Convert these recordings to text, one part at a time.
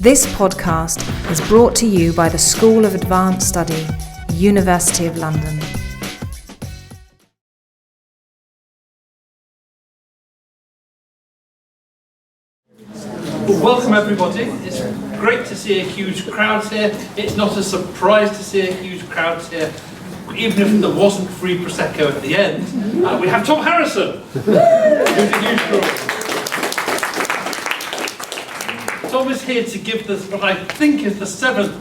This podcast is brought to you by the School of Advanced Study, University of London. Well, welcome everybody. It's great to see a huge crowd here. It's not a surprise to see a huge crowd here, even if there wasn't free Prosecco at the end. We have Tom Harrison, who's a huge draw. Tom is here to give us what I think is the 7th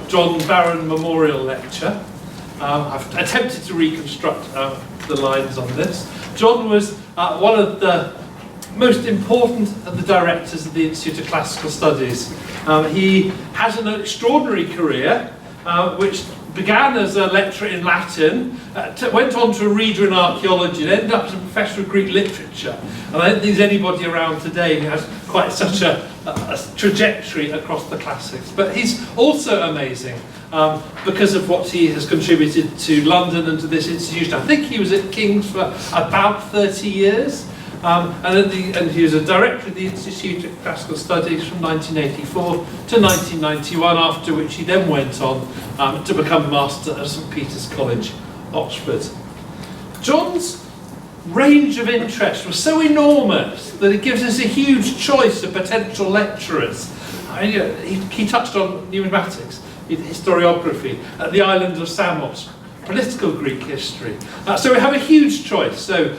John Barron Memorial Lecture. I've attempted to reconstruct the lines on this. John was one of the most important of the directors of the Institute of Classical Studies. He has an extraordinary career, which began as a lecturer in Latin, went on to a reader in archaeology, and ended up as a professor of Greek literature. And I don't think there's anybody around today who has quite such a trajectory across the classics. But he's also amazing because of what he has contributed to London and to this institution. I think he was at King's for about 30 years. And he was a director of the Institute of Classical Studies from 1984 to 1991, after which he then went on to become Master at St Peter's College, Oxford. John's range of interest was so enormous that it gives us a huge choice of potential lecturers. He touched on numismatics, historiography, the island of Samos, political Greek history. So we have a huge choice. So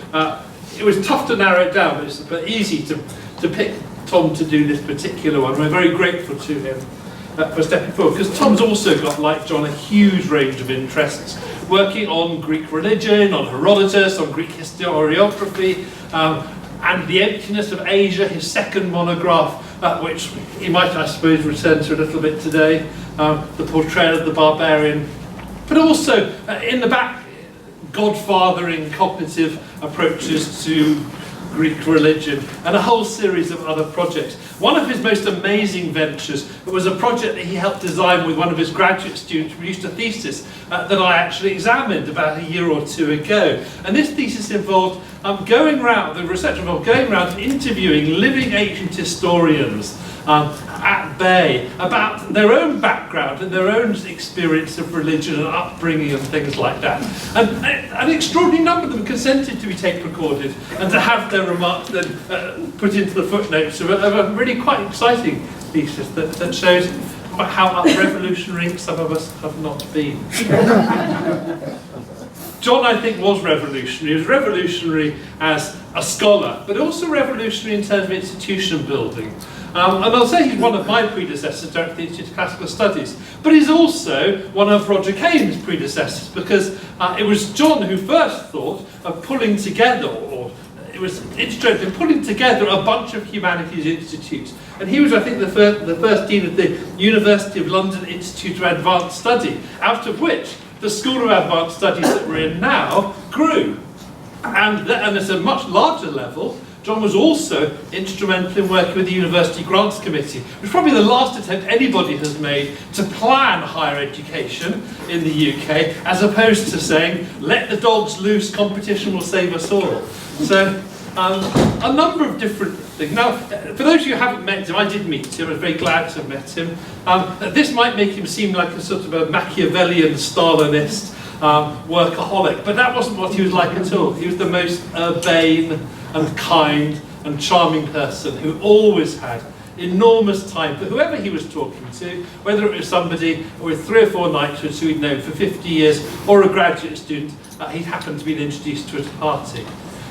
it was tough to narrow it down, but easy to pick Tom to do this particular one. We're very grateful to him for stepping forward, because Tom's also got, like John, a huge range of interests, working on Greek religion, on Herodotus, on Greek historiography, and the emptiness of Asia, his second monograph, which he might, I suppose, return to a little bit today, the portrayal of the barbarian, but also in the back, godfathering cognitive approaches to Greek religion, and a whole series of other projects. One of his most amazing ventures was a project that he helped design with one of his graduate students, produced a thesis that I actually examined about a year or two ago. And this thesis involved going around and interviewing living ancient historians at Bay about their own background and their own experience of religion and upbringing and things like that. And an extraordinary number of them consented to be tape recorded and to have their remarks then put into the footnotes of a really quite exciting thesis that shows quite how revolutionary some of us have not been. John, I think, was revolutionary. He was revolutionary as a scholar, but also revolutionary in terms of institution building. And I'll say he's one of my predecessors at the Institute of Classical Studies, but he's also one of Roger Kane's predecessors, because it was John who first thought of pulling together, or it was instrumental in pulling together a bunch of humanities institutes. And he was, I think, the first dean of the University of London Institute of Advanced Study, out of which the School of Advanced Studies that we're in now grew. And at a much larger level, John was also instrumental in working with the University Grants Committee, which is probably the last attempt anybody has made to plan higher education in the UK, as opposed to saying, let the dogs loose, competition will save us all. So, a number of different things. Now, for those of you who haven't met him, I did meet him, I was very glad to have met him. This might make him seem like a sort of a Machiavellian, Stalinist workaholic, but that wasn't what he was like at all. He was the most urbane and kind and charming person who always had enormous time for whoever he was talking to, whether it was somebody with 3 or 4 knighthoods who he'd known for 50 years, or a graduate student he'd happened to be introduced to at a party.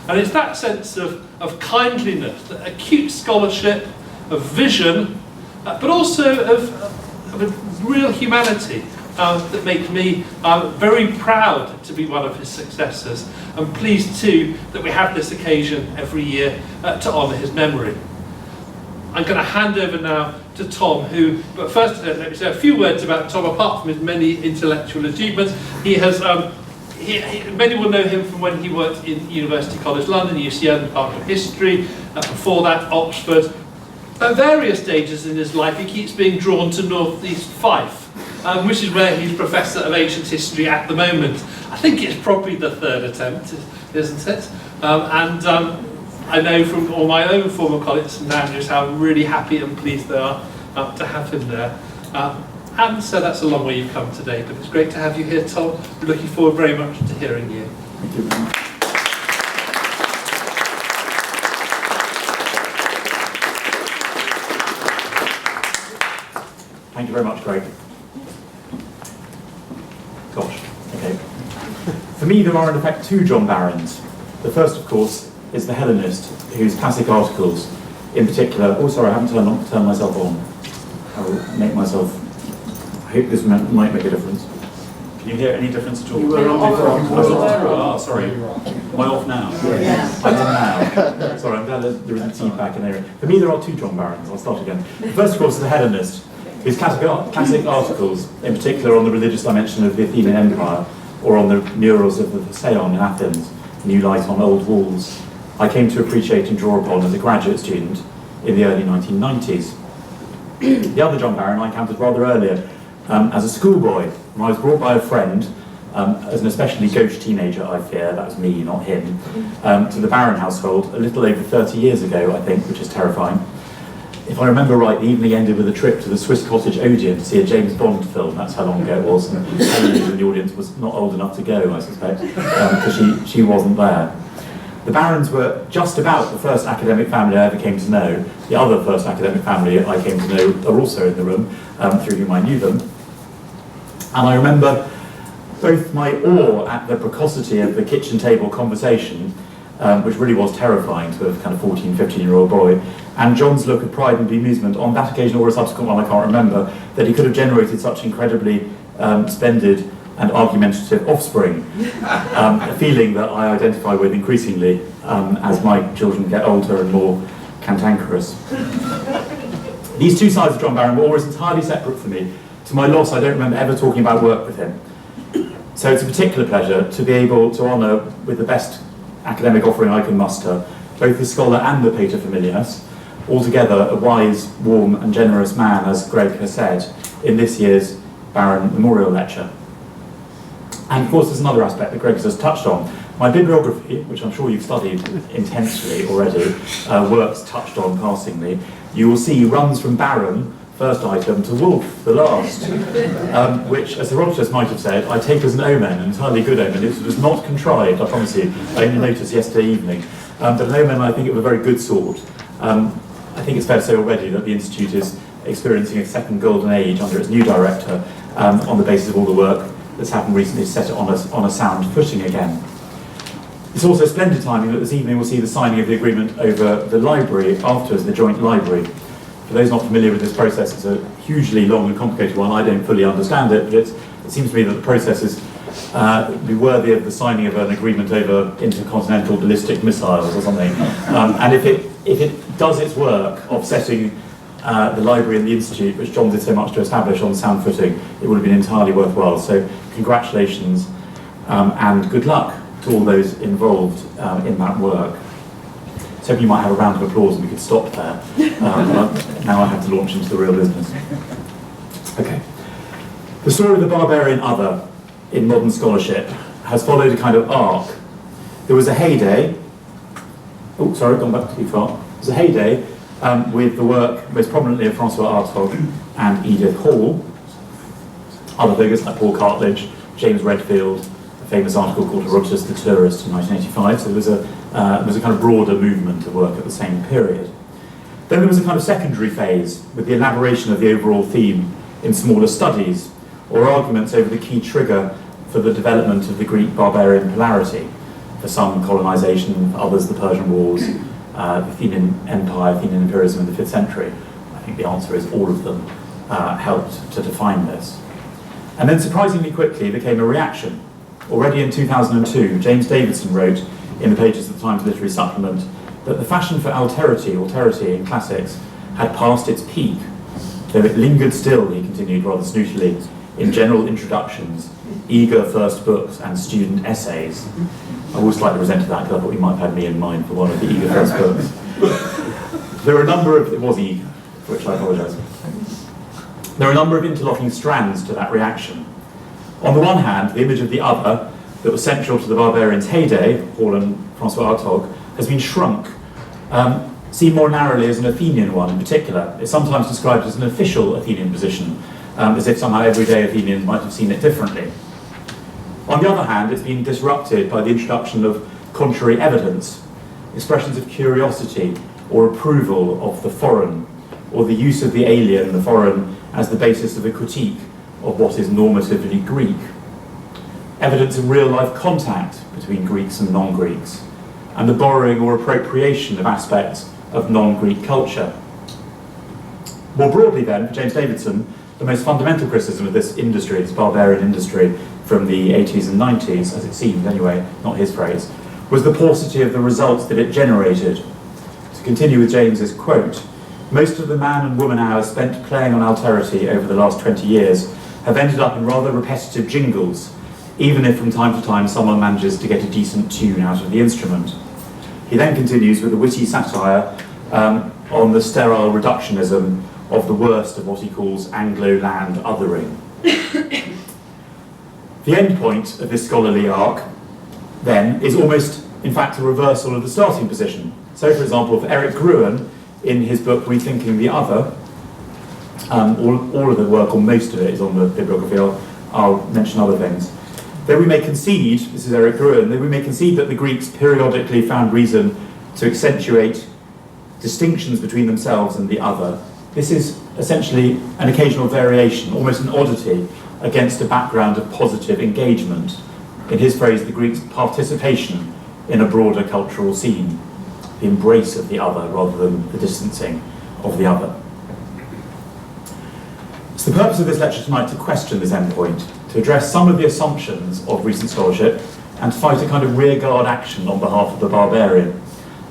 And it's that sense of kindliness, that acute scholarship, of vision, but also of a real humanity that makes me very proud to be one of his successors, and pleased too that we have this occasion every year to honour his memory. I'm going to hand over now to Tom, but first let me say a few words about Tom. Apart from his many intellectual achievements, he has many will know him from when he worked in University College London, UCL, Department of History, before that Oxford. At various stages in his life he keeps being drawn to North East Fife, which is where he's Professor of Ancient History at the moment. I think it's probably the 3rd attempt, isn't it? I know from all my own former colleagues and managers how really happy and pleased they are to have him there. And so that's a long way you've come today, but it's great to have you here, Tom. We're looking forward very much to hearing you. Thank you very much. Thank you very much, Greg. Gosh, okay. For me, there are in effect two John Barrons. The first, of course, is the Hellenist, whose classic articles, in particular, oh sorry, I haven't turned myself on. I will make myself, I hope this might make a difference. Can you hear any difference at all? You were on before. Oh, sorry. Am I off now? Yes. I'm on now. Sorry, I'm glad that there isn't feedback in there. For me, there are two John Barrons. I'll start again. The first, of course, is the Hellenist. His classic articles, in particular on the religious dimension of the Athenian Empire, or on the murals of the Theseon in Athens, New Light on Old Walls, I came to appreciate and draw upon as a graduate student in the early 1990s. The other John Barron I encountered rather earlier as a schoolboy, when I was brought by a friend, as an especially gauche teenager, I fear, that was me, not him, to the Barron household a little over 30 years ago, I think, which is terrifying. If I remember right, the evening ended with a trip to the Swiss Cottage Odeon to see a James Bond film. That's how long ago it was. And Helen in the audience was not old enough to go, I suspect, because she wasn't there. The Barrons were just about the first academic family I ever came to know. The other first academic family I came to know are also in the room, through whom I knew them. And I remember both my awe at the precocity of the kitchen table conversation, which really was terrifying to a kind of 14, 15-year-old boy, and John's look of pride and bemusement on that occasion or a subsequent one, I can't remember, that he could have generated such incredibly splendid and argumentative offspring, a feeling that I identify with increasingly as my children get older and more cantankerous. These two sides of John Barron were always entirely separate for me. To my loss, I don't remember ever talking about work with him. So it's a particular pleasure to be able to honour with the best academic offering I can muster, both the scholar and the paterfamilias, altogether a wise, warm and generous man, as Greg has said, in this year's Barron Memorial Lecture. And of course there's another aspect that Greg has just touched on. My bibliography, which I'm sure you've studied intensely already, works touched on passingly, you will see runs from Barron, first item, to Wolfe, the last, which, as Herodotus might have said, I take as an omen, an entirely good omen. It was not contrived, I promise you. I only noticed yesterday evening. But an omen, I think, of a very good sort. I think it's fair to say already that the Institute is experiencing a second golden age under its new director, on the basis of all the work that's happened recently to set it on a sound footing again. It's also splendid timing that this evening we'll see the signing of the agreement over the library afterwards, the joint library. For those not familiar with this process, it's a hugely long and complicated one. I don't fully understand it, but it seems to me that the process is be worthy of the signing of an agreement over intercontinental ballistic missiles or something. And if it does its work of setting the library and the Institute, which John did so much to establish, on sound footing, it would have been entirely worthwhile. So congratulations and good luck to all those involved in that work. So you might have a round of applause and we could stop there. But now I have to launch into the real business. Okay. The story of the barbarian other in modern scholarship has followed a kind of arc. There was a heyday, oh sorry, gone back too far. There was a heyday with the work most prominently of Francois Hartog and Edith Hall. Other figures like Paul Cartledge, James Redfield, a famous article called Herodotus the Tourist in 1985. So there was a kind of broader movement of work at the same period. Then there was a kind of secondary phase with the elaboration of the overall theme in smaller studies, or arguments over the key trigger for the development of the Greek barbarian polarity. For some, colonisation, for others, the Persian Wars, the Athenian Empire, Athenian imperialism in the 5th century. I think the answer is all of them helped to define this. And then surprisingly quickly there came a reaction. Already in 2002, James Davidson wrote in the pages of the Times Literary Supplement that the fashion for alterity in classics had passed its peak, though it lingered still, he continued rather snootily, in general introductions, eager first books and student essays. I always slightly resented that because I thought you might have had me in mind for one of the eager first books. There are a number of, it was eager, for which I apologise. There are a number of interlocking strands to that reaction. On the one hand, the image of the other that was central to the barbarian's heyday, Hall and Francois Hartog, has been shrunk seen more narrowly as an Athenian one in particular. It's sometimes described as an official Athenian position, as if somehow everyday Athenians might have seen it differently. On the other hand, it's been disrupted by the introduction of contrary evidence, expressions of curiosity or approval of the foreign, or the use of the alien, the foreign, as the basis of a critique of what is normatively Greek. Evidence of real-life contact between Greeks and non-Greeks, and the borrowing or appropriation of aspects of non-Greek culture. More broadly then, for James Davidson, the most fundamental criticism of this industry, this barbarian industry from the 80s and 90s, as it seemed anyway, not his phrase, was the paucity of the results that it generated. To continue with James's quote, most of the man and woman hours spent playing on alterity over the last 20 years have ended up in rather repetitive jingles, even if from time to time someone manages to get a decent tune out of the instrument. He then continues with a witty satire on the sterile reductionism of the worst of what he calls Anglo-land othering. The end point of this scholarly arc, then, is almost, in fact, a reversal of the starting position. So, for example, for Eric Gruen, in his book Rethinking the Other, all of the work, or most of it, is on the bibliography. I'll mention other things. Though we may concede, this is Eric Gruen, though we may concede that the Greeks periodically found reason to accentuate distinctions between themselves and the other, this is essentially an occasional variation, almost an oddity, against a background of positive engagement. In his phrase, the Greeks' participation in a broader cultural scene, the embrace of the other rather than the distancing of the other. It's the purpose of this lecture tonight to question this endpoint, to address some of the assumptions of recent scholarship, and to fight a kind of rearguard action on behalf of the barbarian,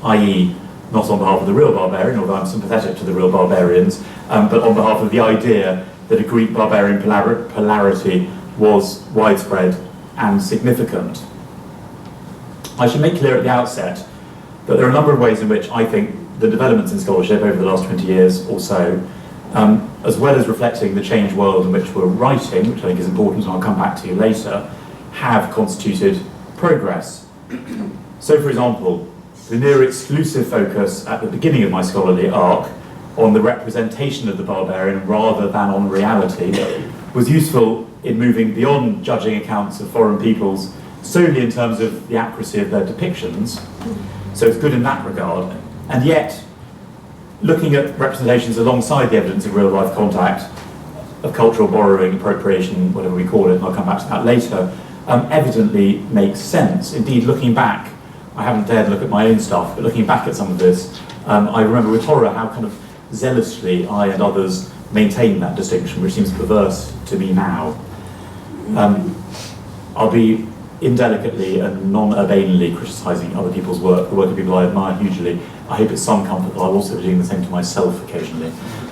i.e. not on behalf of the real barbarian, although I'm sympathetic to the real barbarians, but on behalf of the idea that a Greek barbarian polarity was widespread and significant. I should make clear at the outset that there are a number of ways in which I think the developments in scholarship over the last 20 years or so, as well as reflecting the changed world in which we're writing, which I think is important and I'll come back to later, have constituted progress. So, for example, the near exclusive focus at the beginning of my scholarly arc on the representation of the barbarian rather than on reality was useful in moving beyond judging accounts of foreign peoples solely in terms of the accuracy of their depictions. So it's good in that regard. And yet, looking at representations alongside the evidence of real-life contact, of cultural borrowing, appropriation, whatever we call it, and I'll come back to that later, evidently makes sense. Indeed, looking back, I haven't dared look at my own stuff, but looking back at some of this, I remember with horror how kind of zealously I and others maintain that distinction, which seems perverse to me now. I'll be indelicately and non-urbanely criticising other people's work, the work of people I admire hugely. I hope it's some comfort that I'll also be doing the same to myself occasionally.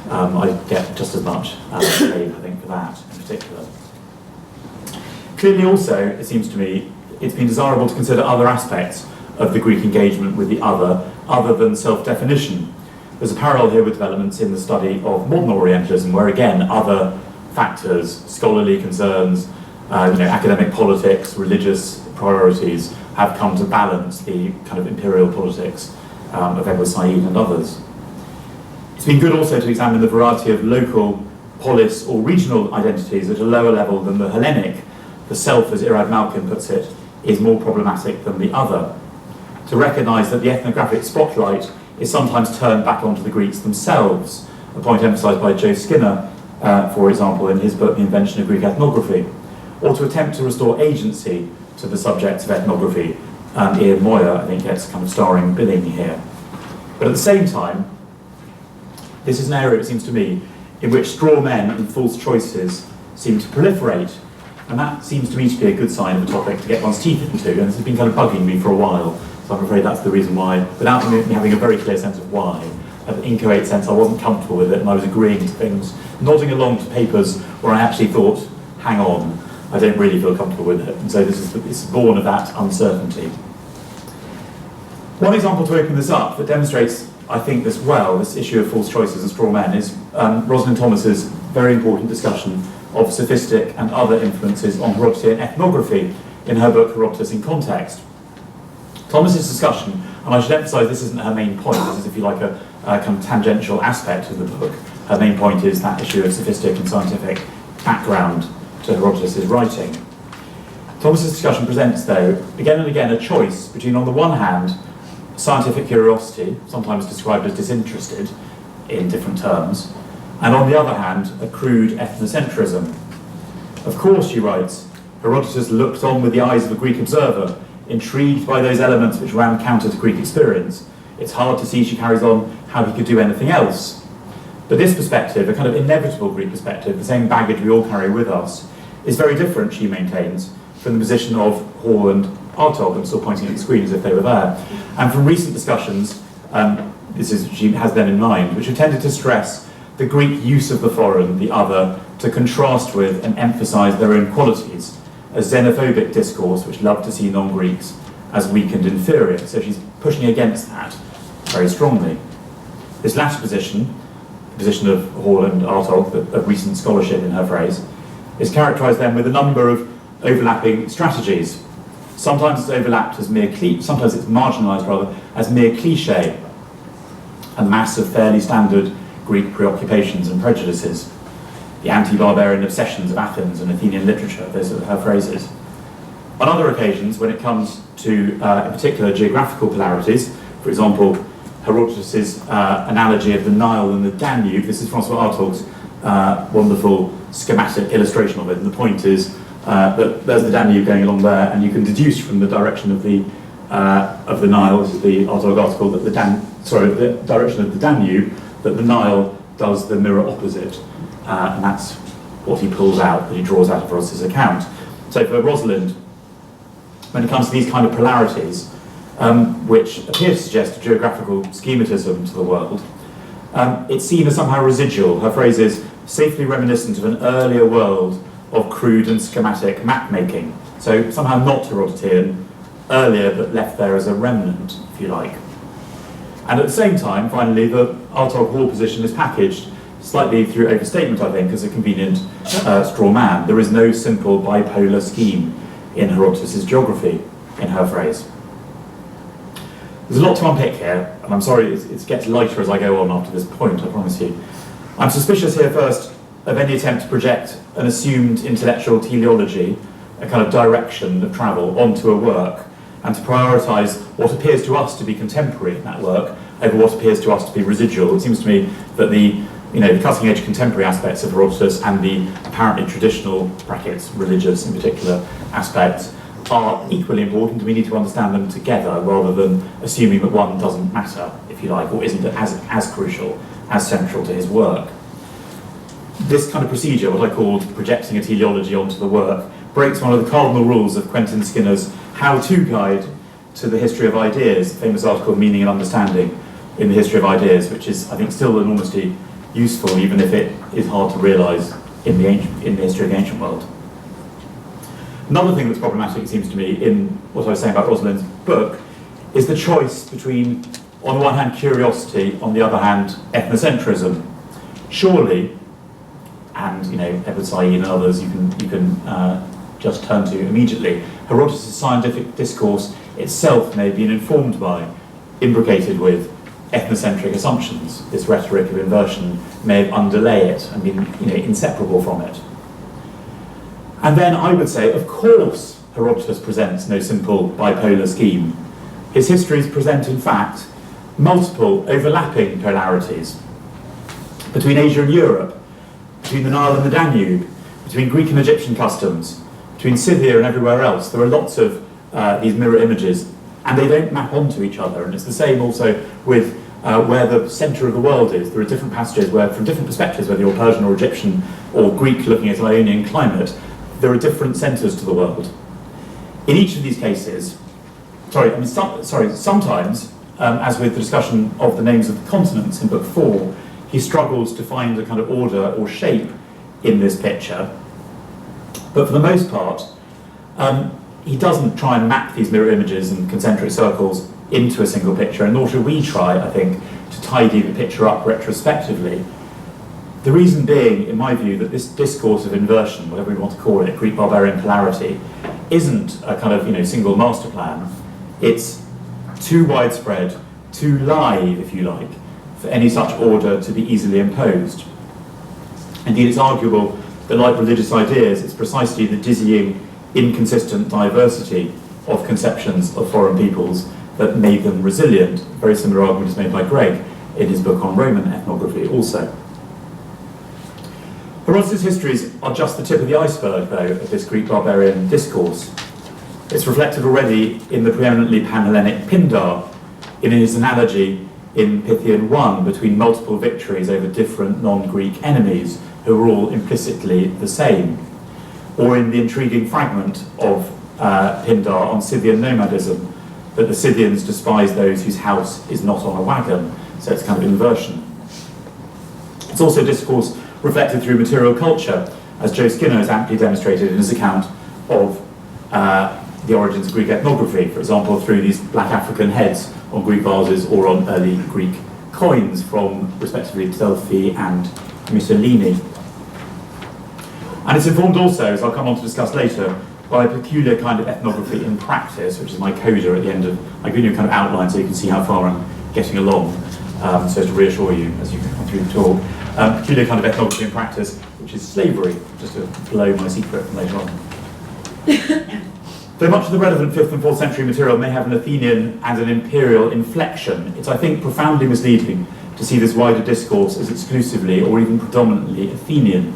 I get just as much blame, I think, for that in particular. Clearly also, it seems to me, it's been desirable to consider other aspects of the Greek engagement with the other than self-definition. There's a parallel here with developments in the study of modern Orientalism, where again, other factors, scholarly concerns, academic politics, religious priorities have come to balance the kind of imperial politics of Edward Said and others. It's been good also to examine the variety of local, polis or regional identities at a lower level than the Hellenic. The self, as Irad Malkin puts it, is more problematic than the other. To recognise that the ethnographic spotlight is sometimes turned back onto the Greeks themselves, a point emphasised by Joe Skinner, for example, in his book The Invention of Greek Ethnography, or to attempt to restore agency to the subjects of ethnography. Ian Moyer, I think, gets kind of starring billing here. But at the same time, this is an area, it seems to me, in which straw men and false choices seem to proliferate. And that seems to me to be a good sign of a topic to get one's teeth into, and this has been kind of bugging me for a while. So I'm afraid that's the reason why, without me having a very clear sense of why, an inchoate sense I wasn't comfortable with it, and I was agreeing to things, nodding along to papers where I actually thought, hang on, I don't really feel comfortable with it. And so it's born of that uncertainty. One example to open this up that demonstrates, I think, this well, this issue of false choices and straw men, is Rosalind Thomas's very important discussion of sophistic and other influences on Herodotean ethnography in her book Herodotus in Context. Thomas's discussion And I should emphasise this isn't her main point. This is, if you like, a kind of tangential aspect of the book. Her main point is that issue of sophistic and scientific background to Herodotus' writing. Thomas's discussion presents, though, again and again a choice between, on the one hand, scientific curiosity, sometimes described as disinterested in different terms, and on the other hand, a crude ethnocentrism. Of course, she writes, Herodotus looked on with the eyes of a Greek observer, intrigued by those elements which ran counter to Greek experience. It's hard to see, she carries on, how he could do anything else. But this perspective, a kind of inevitable Greek perspective, the same baggage we all carry with us, is very different, she maintains, from the position of Hall and Artaud. I'm still pointing at the screen as if they were there. And from recent discussions, she has them in mind, which have tended to stress the Greek use of the foreign, the other, to contrast with and emphasise their own qualities, a xenophobic discourse which loved to see non-Greeks as weak and inferior. So she's pushing against that very strongly. This latter position, the position of Hall and Artaud, of recent scholarship in her phrase, is characterised then with a number of overlapping strategies. Sometimes it's overlapped as sometimes it's marginalised rather as mere cliché, a mass of fairly standard Greek preoccupations and prejudices, the anti-barbarian obsessions of Athens and Athenian literature, those are her phrases. On other occasions, when it comes to, in particular, geographical polarities, for example, Herodotus' analogy of the Nile and the Danube, this is François Artaud's wonderful schematic illustration of it, and the point is that there's the Danube going along there, and you can deduce from the direction of the Nile, this is the Artaud article, that the direction of the Danube, that the Nile does the mirror opposite, and that's what he pulls out, that he draws out of Herodotus' account. So for Rosalind, when it comes to these kind of polarities, which appear to suggest a geographical schematism to the world, it's seen as somehow residual. Her phrase is safely reminiscent of an earlier world of crude and schematic map-making. So somehow not Herodotean, earlier but left there as a remnant, if you like. And at the same time, finally, the Artaud-Hall position is packaged, slightly through overstatement, I think, as a convenient straw man. There is no simple bipolar scheme in Herodotus' geography, in her phrase. There's a lot to unpick here, and I'm sorry it gets lighter as I go on after this point, I promise you. I'm suspicious here first of any attempt to project an assumed intellectual teleology, a kind of direction of travel, onto a work, and to prioritise what appears to us to be contemporary in that work over what appears to us to be residual. It seems to me that the cutting-edge contemporary aspects of Herodotus and the apparently traditional, brackets, religious in particular, aspects are equally important, and we need to understand them together rather than assuming that one doesn't matter, if you like, or isn't as crucial, as central to his work. This kind of procedure, what I called projecting a teleology onto the work, breaks one of the cardinal rules of Quentin Skinner's how-to guide to the history of ideas, the famous article Meaning and Understanding in the History of Ideas, which is, I think, still enormously useful, even if it is hard to realise in the history of the ancient world. Another thing that's problematic, it seems to me, in what I was saying about Rosalind's book, is the choice between, on the one hand, curiosity, on the other hand, ethnocentrism. Surely, and Edward Said and others you can just turn to immediately, Herodotus' scientific discourse itself may have been informed by, imbricated with, ethnocentric assumptions. This rhetoric of inversion may have underlay it and been inseparable from it. And then I would say, of course, Herodotus presents no simple bipolar scheme. His histories present, in fact, multiple overlapping polarities between Asia and Europe, between the Nile and the Danube, between Greek and Egyptian customs, between Scythia and everywhere else. There are lots of these mirror images, and they don't map onto each other. And it's the same also with where the centre of the world is. There are different passages where, from different perspectives, whether you're Persian or Egyptian or Greek looking at an Ionian climate, there are different centres to the world. In each of these cases, sometimes, as with the discussion of the names of the continents in Book 4, he struggles to find a kind of order or shape in this picture. But for the most part, he doesn't try and map these mirror images and concentric circles into a single picture, and nor should we try, I think, to tidy the picture up retrospectively. The reason being, in my view, that this discourse of inversion, whatever we want to call it, Greek barbarian polarity, isn't a kind of single master plan. It's too widespread, too live, if you like, for any such order to be easily imposed. Indeed, it's arguable that, like religious ideas, it's precisely the dizzying, inconsistent diversity of conceptions of foreign peoples that made them resilient. A very similar argument is made by Greg in his book on Roman ethnography also. Herodotus' histories are just the tip of the iceberg, though, of this Greek barbarian discourse. It's reflected already in the preeminently Pan-Hellenic Pindar, in his analogy in Pythian 1 between multiple victories over different non-Greek enemies who were all implicitly the same, or in the intriguing fragment of Pindar on Scythian nomadism, that the Scythians despise those whose house is not on a wagon, so it's kind of inversion. It's also discourse reflected through material culture, as Joe Skinner has amply demonstrated in his account of the origins of Greek ethnography, for example, through these black African heads on Greek vases or on early Greek coins from, respectively, Delphi and Mytilene. And it's informed also, as I'll come on to discuss later, by a peculiar kind of ethnography in practice, which is my coda at the end of, I've given you a kind of outline so you can see how far I'm getting along, so as to reassure you as you come through the talk. Peculiar kind of ethnography in practice, which is slavery, just to blow my secret from later on. Though much of the relevant 5th and 4th century material may have an Athenian and an imperial inflection, it's, I think, profoundly misleading to see this wider discourse as exclusively or even predominantly Athenian.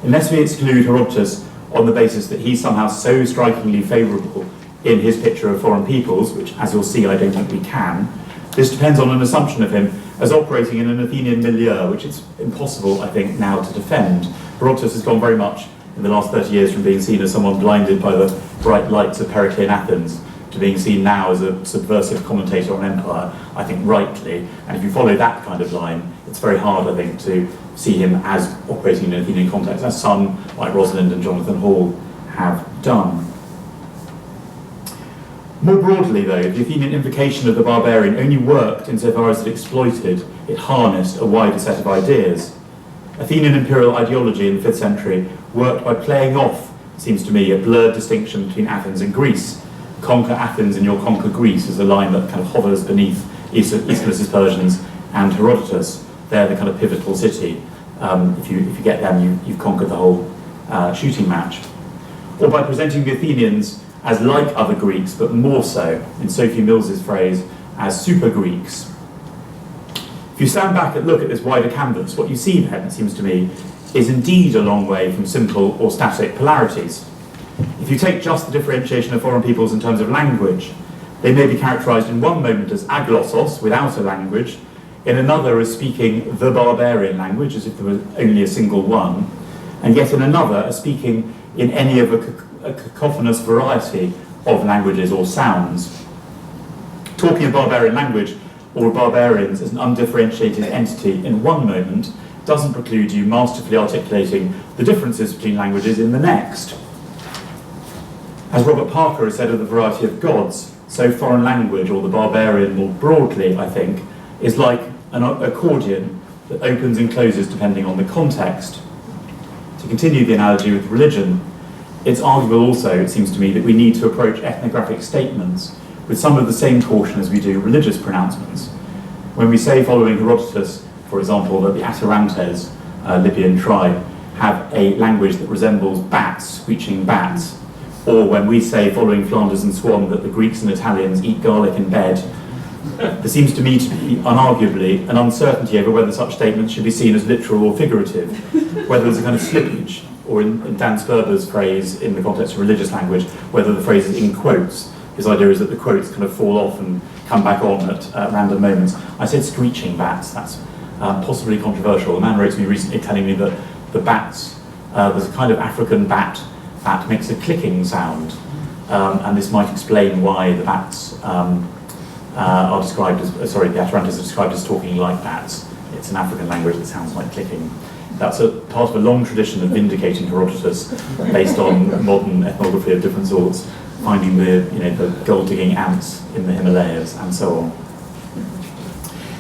Unless we exclude Herodotus on the basis that he's somehow so strikingly favourable in his picture of foreign peoples, which, as you'll see, I don't think we can, this depends on an assumption of him as operating in an Athenian milieu, which it's impossible, I think, now to defend. Herodotus has gone very much in the last 30 years from being seen as someone blinded by the bright lights of Periclean Athens to being seen now as a subversive commentator on empire, I think rightly. And if you follow that kind of line, it's very hard, I think, to see him as operating in an Athenian context, as some, like Rosalind and Jonathan Hall, have done. More broadly, though, the Athenian invocation of the barbarian only worked insofar as it exploited, it harnessed a wider set of ideas. Athenian imperial ideology in the 5th century worked by playing off, seems to me, a blurred distinction between Athens and Greece. Conquer Athens and you'll conquer Greece is a line that kind of hovers beneath Aeschylus's Persians and Herodotus. They're the kind of pivotal city. If you get them, you've conquered the whole shooting match. Or by presenting the Athenians as like other Greeks, but more so, in Sophie Mills's phrase, as super Greeks. If you stand back and look at this wider canvas, what you see then, it seems to me, is indeed a long way from simple or static polarities. If you take just the differentiation of foreign peoples in terms of language, they may be characterized in one moment as aglossos, without a language, in another as speaking the barbarian language, as if there was only a single one, and yet in another as speaking in any of a cacophonous variety of languages or sounds. Talking of barbarian language or barbarians as an undifferentiated entity in one moment doesn't preclude you masterfully articulating the differences between languages in the next. As Robert Parker has said of the variety of gods, so foreign language, or the barbarian more broadly, I think, is like an accordion that opens and closes depending on the context. To continue the analogy with religion, it's arguable also, it seems to me, that we need to approach ethnographic statements with some of the same caution as we do religious pronouncements. When we say, following Herodotus, for example, that the Atarantes, Libyan tribe, have a language that resembles bats, screeching bats, or when we say, following Flanders and Swan, that the Greeks and Italians eat garlic in bed, there seems to me to be, unarguably, an uncertainty over whether such statements should be seen as literal or figurative, whether there's a kind of slippage, or in Dan Sperber's phrase, in the context of religious language, whether the phrase is in quotes. His idea is that the quotes kind of fall off and come back on at random moments. I said screeching bats, that's possibly controversial. A man wrote to me recently telling me that the bats, there's a kind of African bat that makes a clicking sound, and this might explain why the bats are described as, the Atarantes are described as talking like bats. It's an African language that sounds like clicking. That's a part of a long tradition of vindicating Herodotus based on modern ethnography of different sorts, finding the gold-digging ants in the Himalayas and so on.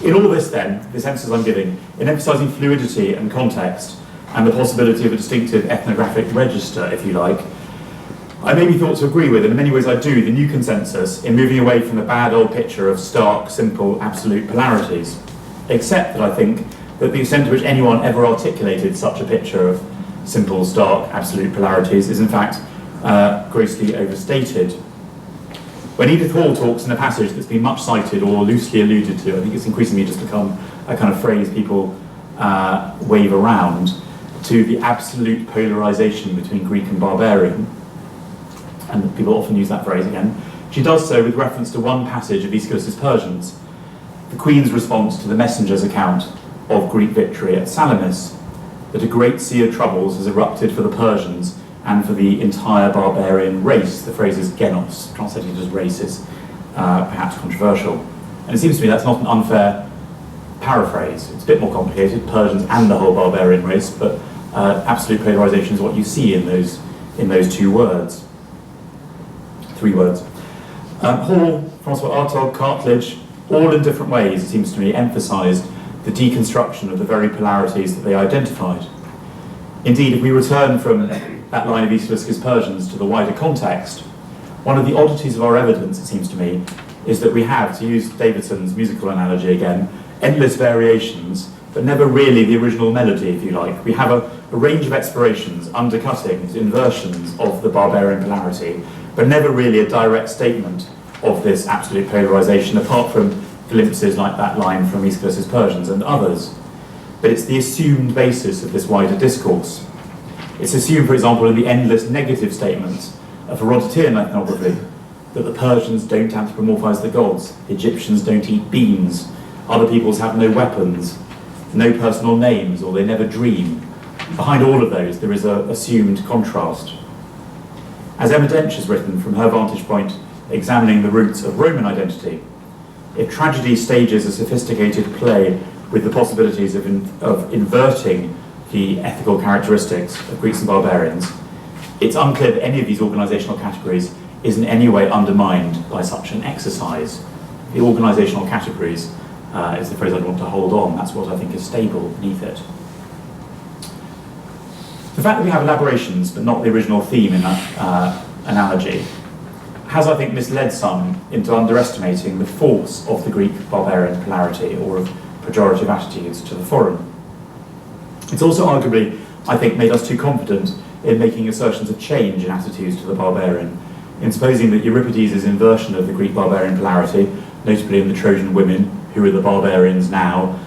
In all of this then, this emphasis I'm giving, in emphasising fluidity and context and the possibility of a distinctive ethnographic register, if you like, I may be thought to agree with, and in many ways I do, the new consensus in moving away from the bad old picture of stark, simple, absolute polarities, except that I think that the extent to which anyone ever articulated such a picture of simple, stark, absolute polarities is in fact grossly overstated. When Edith Hall talks in a passage that's been much cited or loosely alluded to, I think it's increasingly just become a kind of phrase people wave around, to the absolute polarization between Greek and barbarian, and people often use that phrase again. She does so with reference to one passage of Aeschylus's Persians, the Queen's response to the messenger's account of Greek victory at Salamis, that a great sea of troubles has erupted for the Persians and for the entire barbarian race. The phrase is genos, translated as race is perhaps controversial. And it seems to me that's not an unfair paraphrase. It's a bit more complicated, Persians and the whole barbarian race, but absolute polarization is what you see in those two words. Three words. Hall, Francois Artaud, Cartledge, all in different ways, it seems to me, emphasised the deconstruction of the very polarities that they identified. Indeed, if we return from that line of Aeschylus's Persians to the wider context, one of the oddities of our evidence, it seems to me, is that we have, to use Davidson's musical analogy again, endless variations, but never really the original melody, if you like. We have a range of explorations, undercuttings, inversions of the barbarian polarity, but never really a direct statement of this absolute polarization, apart from glimpses like that line from Aeschylus's Persians and others. But it's the assumed basis of this wider discourse. It's assumed, for example, in the endless negative statements of Herodotean ethnography, that the Persians don't anthropomorphize the gods, the Egyptians don't eat beans, other peoples have no weapons, no personal names, or they never dream. Behind all of those, there is an assumed contrast. As Emma Dench has written from her vantage point, examining the roots of Roman identity, if tragedy stages a sophisticated play with the possibilities of inverting the ethical characteristics of Greeks and barbarians, it's unclear that any of these organisational categories is in any way undermined by such an exercise. The organisational categories is the phrase I'd want to hold on. That's what I think is stable beneath it. The fact that we have elaborations but not the original theme in that analogy has, I think, misled some into underestimating the force of the Greek barbarian polarity or of pejorative attitudes to the foreign. It's also arguably, I think, made us too confident in making assertions of change in attitudes to the barbarian, in supposing that Euripides' inversion of the Greek barbarian polarity, notably in the Trojan women, who are the barbarians now,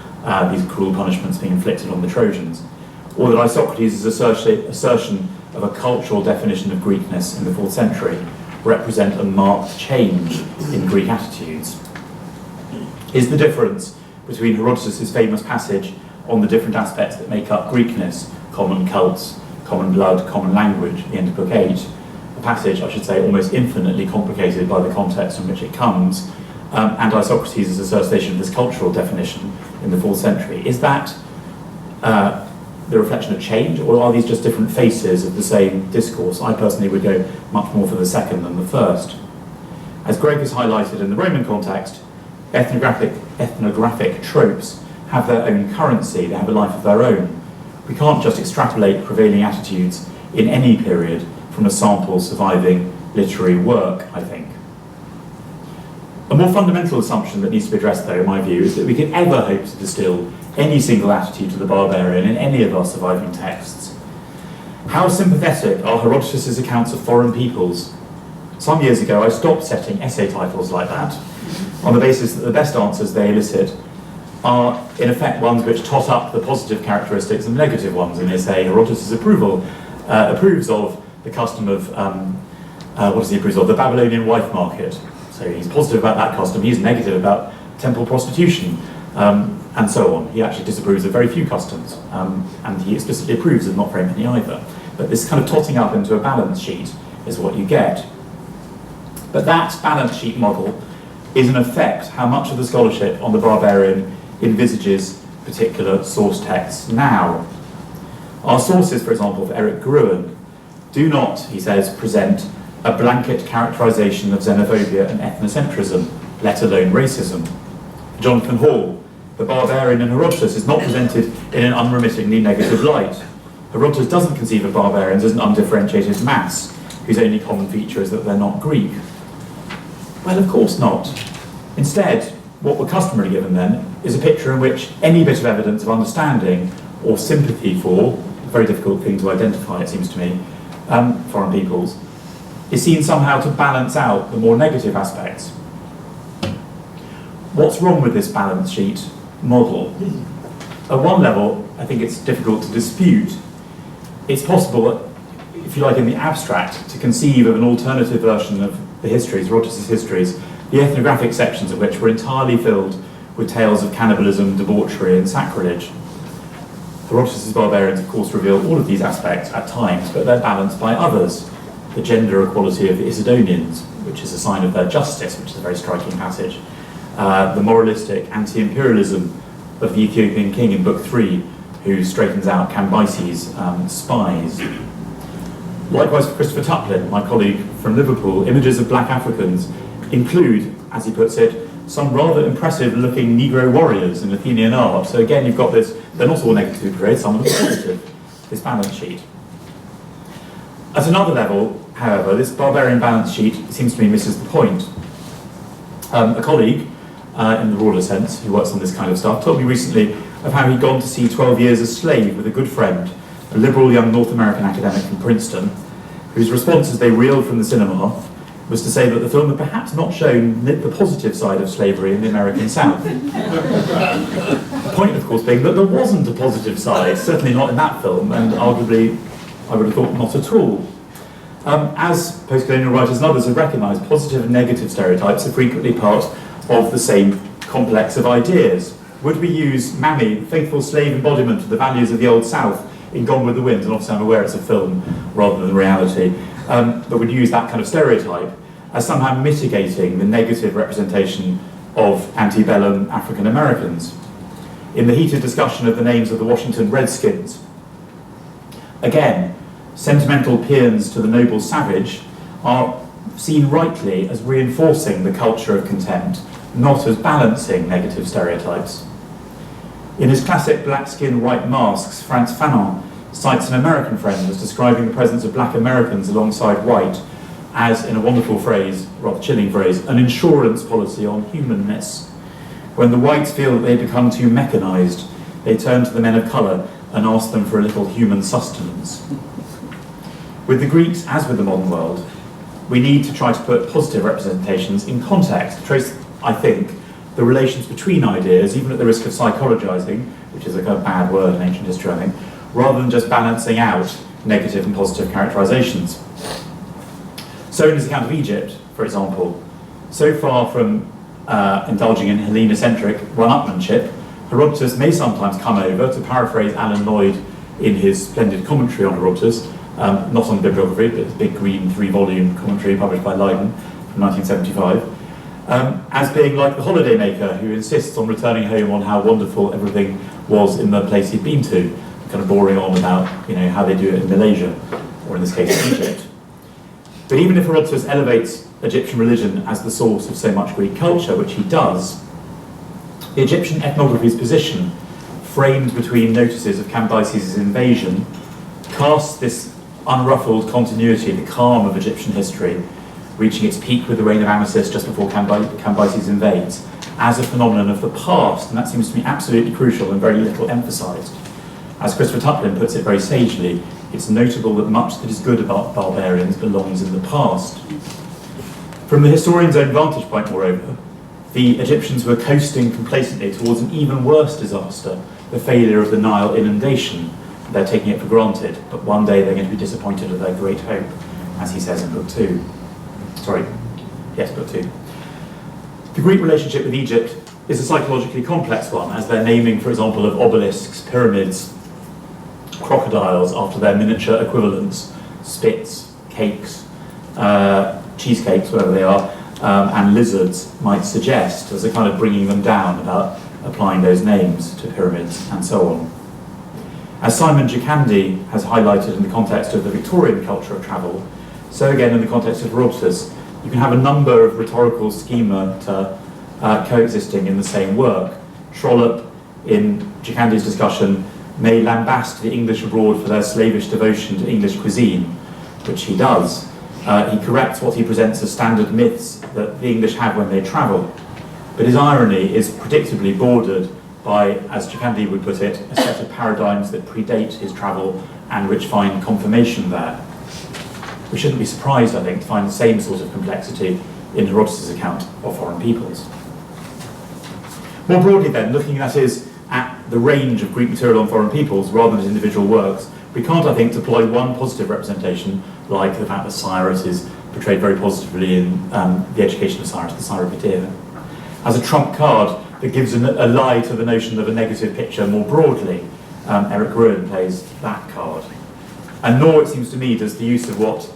these cruel punishments being inflicted on the Trojans, or that Isocrates' assertion of a cultural definition of Greekness in the 4th century represent a marked change in Greek attitudes. Is the difference between Herodotus' famous passage on the different aspects that make up Greekness, common cults, common blood, common language, the end of Book 8, a passage, I should say, almost infinitely complicated by the context in which it comes, and Isocrates' assertion of this cultural definition in the 4th century, is that the reflection of change, or are these just different faces of the same discourse? I personally would go much more for the second than the first. As Greg has highlighted in the Roman context, ethnographic tropes have their own currency, they have a life of their own. We can't just extrapolate prevailing attitudes in any period from a sample surviving literary work, I think. A more fundamental assumption that needs to be addressed, though, in my view, is that we can ever hope to distill any single attitude to the barbarian in any of our surviving texts. How sympathetic are Herodotus' accounts of foreign peoples? Some years ago, I stopped setting essay titles like that, on the basis that the best answers they elicit are, in effect, ones which tot up the positive characteristics and negative ones. And they say Herodotus' approves of the custom of, what does he approve of? The Babylonian wife market. So he's positive about that custom, he's negative about temple prostitution, and so on. He actually disapproves of very few customs, and he explicitly approves of not very many either. But this kind of totting up into a balance sheet is what you get. But that balance sheet model is in effect how much of the scholarship on the barbarian envisages particular source texts now. Our sources, for example, for Eric Gruen, do not, he says, present a blanket characterization of xenophobia and ethnocentrism, let alone racism. For Jonathan Hall, the barbarian in Herodotus is not presented in an unremittingly negative light. Herodotus doesn't conceive of barbarians as an undifferentiated mass, whose only common feature is that they're not Greek? Well, of course not. Instead, what we're customarily given then is a picture in which any bit of evidence of understanding or sympathy for, a very difficult thing to identify, it seems to me, foreign peoples, is seen somehow to balance out the more negative aspects. What's wrong with this balance sheet model? At one level, I think it's difficult to dispute. It's possible, if you like, in the abstract, to conceive of an alternative version of the histories, Herodotus' histories, the ethnographic sections of which were entirely filled with tales of cannibalism, debauchery, and sacrilege. Herodotus' barbarians, of course, reveal all of these aspects at times, but they're balanced by others. The gender equality of the Isidonians, which is a sign of their justice, which is a very striking passage. The moralistic anti-imperialism of the Ethiopian king in Book 3, who straightens out Cambyses' spies. Likewise for Christopher Tuplin, my colleague from Liverpool, images of black Africans include, as he puts it, some rather impressive-looking Negro warriors in Athenian art. So again, you've got this, they're not all negative portrayed, some of them positive, this balance sheet. At another level, however, this barbarian balance sheet seems to me misses the point. A colleague, in the broader sense, who works on this kind of stuff, told me recently of how he'd gone to see 12 Years a Slave with a good friend, a liberal young North American academic from Princeton, whose response as they reeled from the cinema was to say that the film had perhaps not shown the positive side of slavery in the American South. The point, of course, being that there wasn't a positive side, certainly not in that film, and arguably, I would have thought, not at all. As post-colonial writers and others have recognised, positive and negative stereotypes are frequently part of the same complex of ideas. Would we use Mammy, the faithful slave embodiment of the values of the Old South, in Gone with the Wind, and obviously I'm aware it's a film rather than reality, but would use that kind of stereotype as somehow mitigating the negative representation of antebellum African Americans? In the heated discussion of the names of the Washington Redskins, again, sentimental paeans to the noble savage are seen rightly as reinforcing the culture of contempt, not as balancing negative stereotypes. In his classic Black Skin, White Masks, Frantz Fanon cites an American friend as describing the presence of black Americans alongside white as, in a wonderful phrase, rather chilling phrase, an insurance policy on humanness. When the whites feel that they become too mechanized, they turn to the men of colour and ask them for a little human sustenance. With the Greeks, as with the modern world, we need to try to put positive representations in context, to trace, I think, the relations between ideas, even at the risk of psychologizing, which is a kind of bad word in ancient history, I think, rather than just balancing out negative and positive characterizations. So in his account of Egypt, for example, so far from indulging in Hellenecentric one-upmanship, Herodotus may sometimes come over, to paraphrase Alan Lloyd in his splendid commentary on Herodotus, not on bibliography, but his big green 3-volume commentary published by Leiden from 1975, as being like the holidaymaker who insists on returning home on how wonderful everything was in the place he'd been to, kind of boring on about how they do it in Malaysia, or in this case Egypt. But even if Herodotus elevates Egyptian religion as the source of so much Greek culture, which he does, the Egyptian ethnography's position, framed between notices of Cambyses' invasion, casts this unruffled continuity, the calm of Egyptian history, reaching its peak with the reign of Amasis just before Cambyses invades, as a phenomenon of the past, and that seems to me absolutely crucial and very little emphasised. As Christopher Tuplin puts it very sagely, it's notable that much that is good about barbarians belongs in the past. From the historian's own vantage point, moreover, the Egyptians were coasting complacently towards an even worse disaster, the failure of the Nile inundation. They're taking it for granted, but one day they're going to be disappointed of their great hope, as he says in Book 2. Book 2. The Greek relationship with Egypt is a psychologically complex one, as their naming, for example, of obelisks, pyramids, crocodiles after their miniature equivalents, spits, cakes, cheesecakes, whatever they are, and lizards might suggest, as a kind of bringing them down about applying those names to pyramids and so on. As Simon Gicandi has highlighted in the context of the Victorian culture of travel, so again in the context of Herodotus, you can have a number of rhetorical schemata coexisting in the same work. Trollope, in Gicandi's discussion, may lambast the English abroad for their slavish devotion to English cuisine, which he does. He corrects what he presents as standard myths that the English have when they travel. But his irony is predictably bordered by, as J.P. would put it, a set of paradigms that predate his travel and which find confirmation there. We shouldn't be surprised, I think, to find the same sort of complexity in Herodotus' account of foreign peoples. More broadly then, looking at the range of Greek material on foreign peoples rather than as individual works, we can't, I think, deploy one positive representation like the fact that Cyrus is portrayed very positively in The Education of Cyrus, the Cyropaedia, as a trump card that gives a lie to the notion of a negative picture more broadly. Eric Gruen plays that card. And nor, it seems to me, does the use of what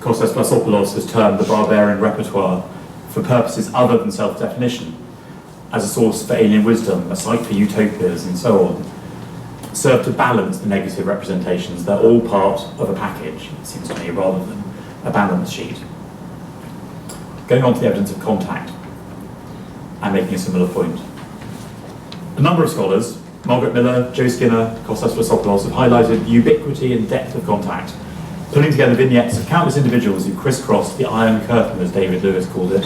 Kostas Vlasopoulos has termed the barbarian repertoire for purposes other than self-definition, as a source for alien wisdom, a site for utopias, and so on, serve to balance the negative representations. They're all part of a package, it seems to me, rather than a balance sheet. Going on to the evidence of contact, and making a similar point. A number of scholars, Margaret Miller, Joe Skinner, Kostas Vlasopoulos, have highlighted the ubiquity and depth of contact, putting together vignettes of countless individuals who crisscrossed the Iron Curtain, as David Lewis called it,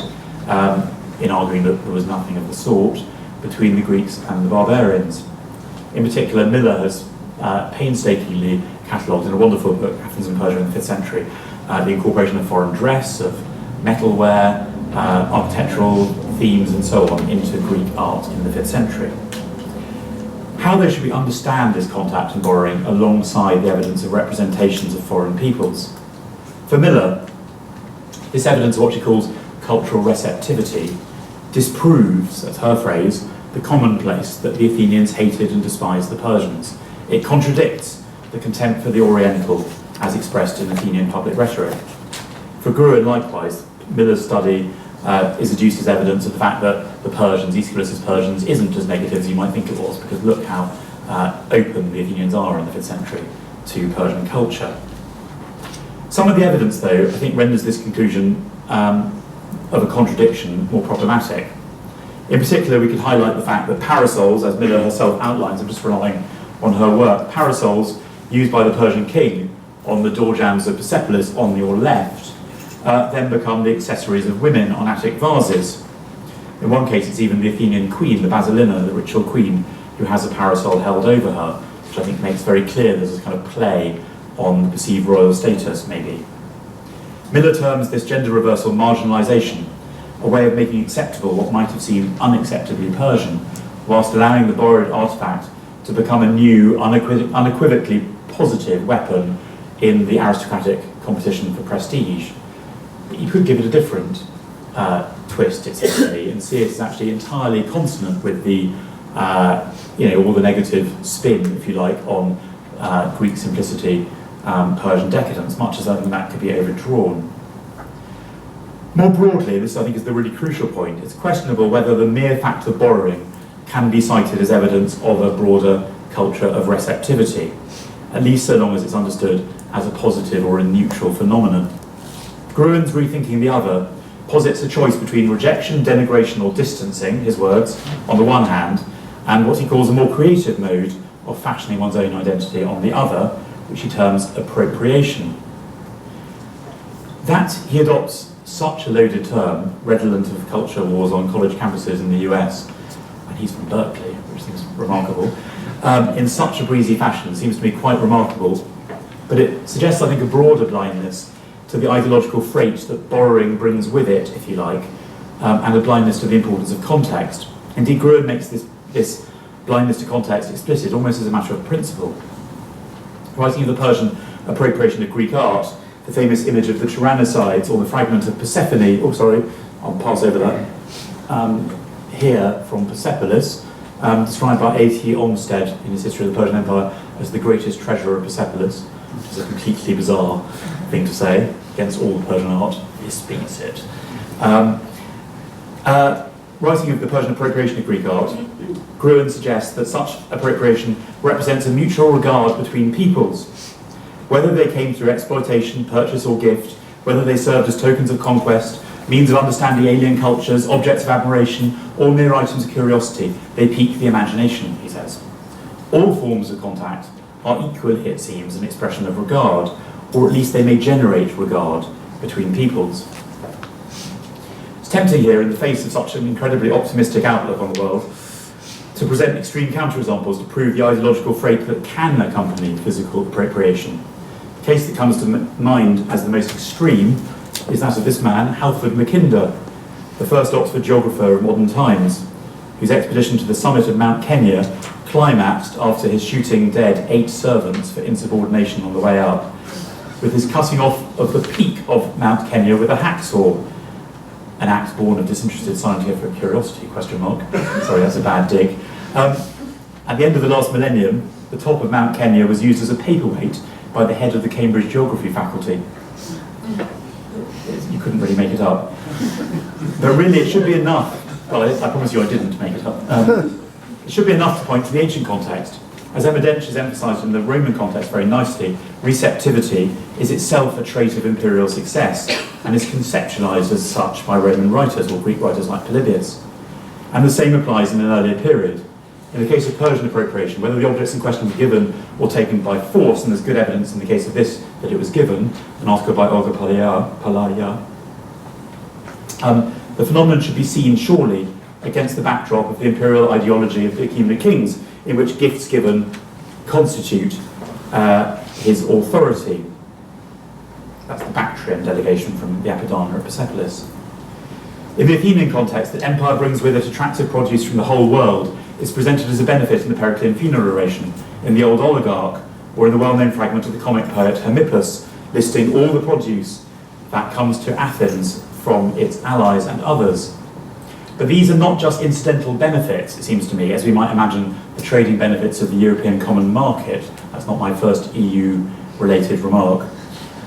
in arguing that there was nothing of the sort between the Greeks and the barbarians. In particular, Miller has painstakingly catalogued in a wonderful book, Athens and Persia in the 5th century, the incorporation of foreign dress, of metalware, architectural themes and so on into Greek art in the 5th century. How, though, should we understand this contact and borrowing alongside the evidence of representations of foreign peoples? For Miller, this evidence of what she calls cultural receptivity disproves, that's her phrase, the commonplace that the Athenians hated and despised the Persians. It contradicts the contempt for the Oriental as expressed in Athenian public rhetoric. For Gruen, likewise, Miller's study is adduced as evidence of the fact that the Persians, Aeschylus' Persians, isn't as negative as you might think it was, because look how open the Athenians are in the 5th century to Persian culture. Some of the evidence, though, I think renders this conclusion of a contradiction more problematic. In particular, we could highlight the fact that parasols, as Miller herself outlines, I'm just relying on her work, parasols used by the Persian king on the door jambs of Persepolis on your left, then become the accessories of women on Attic vases. In one case, it's even the Athenian queen, the Basilina, the ritual queen, who has a parasol held over her, which I think makes very clear there's a kind of play on the perceived royal status, maybe. Miller terms this gender reversal marginalisation, a way of making acceptable what might have seemed unacceptably Persian, whilst allowing the borrowed artefact to become a new, unequivocally positive weapon in the aristocratic competition for prestige. But you could give it a different twist, it seems to me, and see it as actually entirely consonant with the, all the negative spin, if you like, on Greek simplicity, Persian decadence, much as I think that could be overdrawn. More broadly, this I think is the really crucial point. It's questionable whether the mere fact of borrowing can be cited as evidence of a broader culture of receptivity, at least so long as it's understood as a positive or a neutral phenomenon. Gruen's rethinking the other posits a choice between rejection, denigration or distancing, his words, on the one hand, and what he calls a more creative mode of fashioning one's own identity on the other, which he terms appropriation. That he adopts such a loaded term, redolent of culture wars on college campuses in the US, and he's from Berkeley, which seems remarkable, in such a breezy fashion seems to me quite remarkable, but it suggests, I think, a broader blindness to the ideological freight that borrowing brings with it, if you like, and a blindness to the importance of context. Indeed, Gruen makes this blindness to context explicit almost as a matter of principle. Writing of the Persian appropriation of Greek art, the famous image of the Tyrannosides, or the fragment of Persephone, I'll pass over that, here from Persepolis, described by A.T. Olmsted in his History of the Persian Empire as the greatest treasure of Persepolis, which is a completely bizarre thing to say against all the Persian art. This beats it. Writing of the Persian appropriation of Greek art, Gruen suggests that such appropriation represents a mutual regard between peoples. Whether they came through exploitation, purchase or gift, whether they served as tokens of conquest, means of understanding alien cultures, objects of admiration, or mere items of curiosity, they pique the imagination, he says. All forms of contact are equally, it seems, an expression of regard, or at least they may generate regard, between peoples. It's tempting here, in the face of such an incredibly optimistic outlook on the world, to present extreme counterexamples to prove the ideological freight that can accompany physical appropriation. The case that comes to mind as the most extreme is that of this man, Halford Mackinder, the first Oxford geographer of modern times, whose expedition to the summit of Mount Kenya climaxed after his shooting dead 8 servants for insubordination on the way up, with his cutting off of the peak of Mount Kenya with a hacksaw, an act born of disinterested scientific curiosity, question mark. Sorry, that's a bad dig. At the end of the last millennium, the top of Mount Kenya was used as a paperweight by the head of the Cambridge Geography faculty. You couldn't really make it up. But really, it should be enough. Well, I promise you I didn't make it up. It should be enough to point to the ancient context. As Evidentius emphasised in the Roman context very nicely, receptivity is itself a trait of imperial success and is conceptualised as such by Roman writers, or Greek writers like Polybius. And the same applies in an earlier period. In the case of Persian appropriation, whether the objects in question were given or taken by force, and there's good evidence in the case of this that it was given, an article by Olga Palaya, the phenomenon should be seen, surely, against the backdrop of the imperial ideology of the Achaemenid kings, in which gifts given constitute his authority. That's the Bactrian delegation from the Apadana at Persepolis. In the Athenian context, the empire brings with it attractive produce from the whole world is presented as a benefit in the Periclean funeral oration, in the Old Oligarch, or in the well-known fragment of the comic poet Hermippus, listing all the produce that comes to Athens from its allies and others. But these are not just incidental benefits, it seems to me, as we might imagine the trading benefits of the European common market. That's not my first EU-related remark.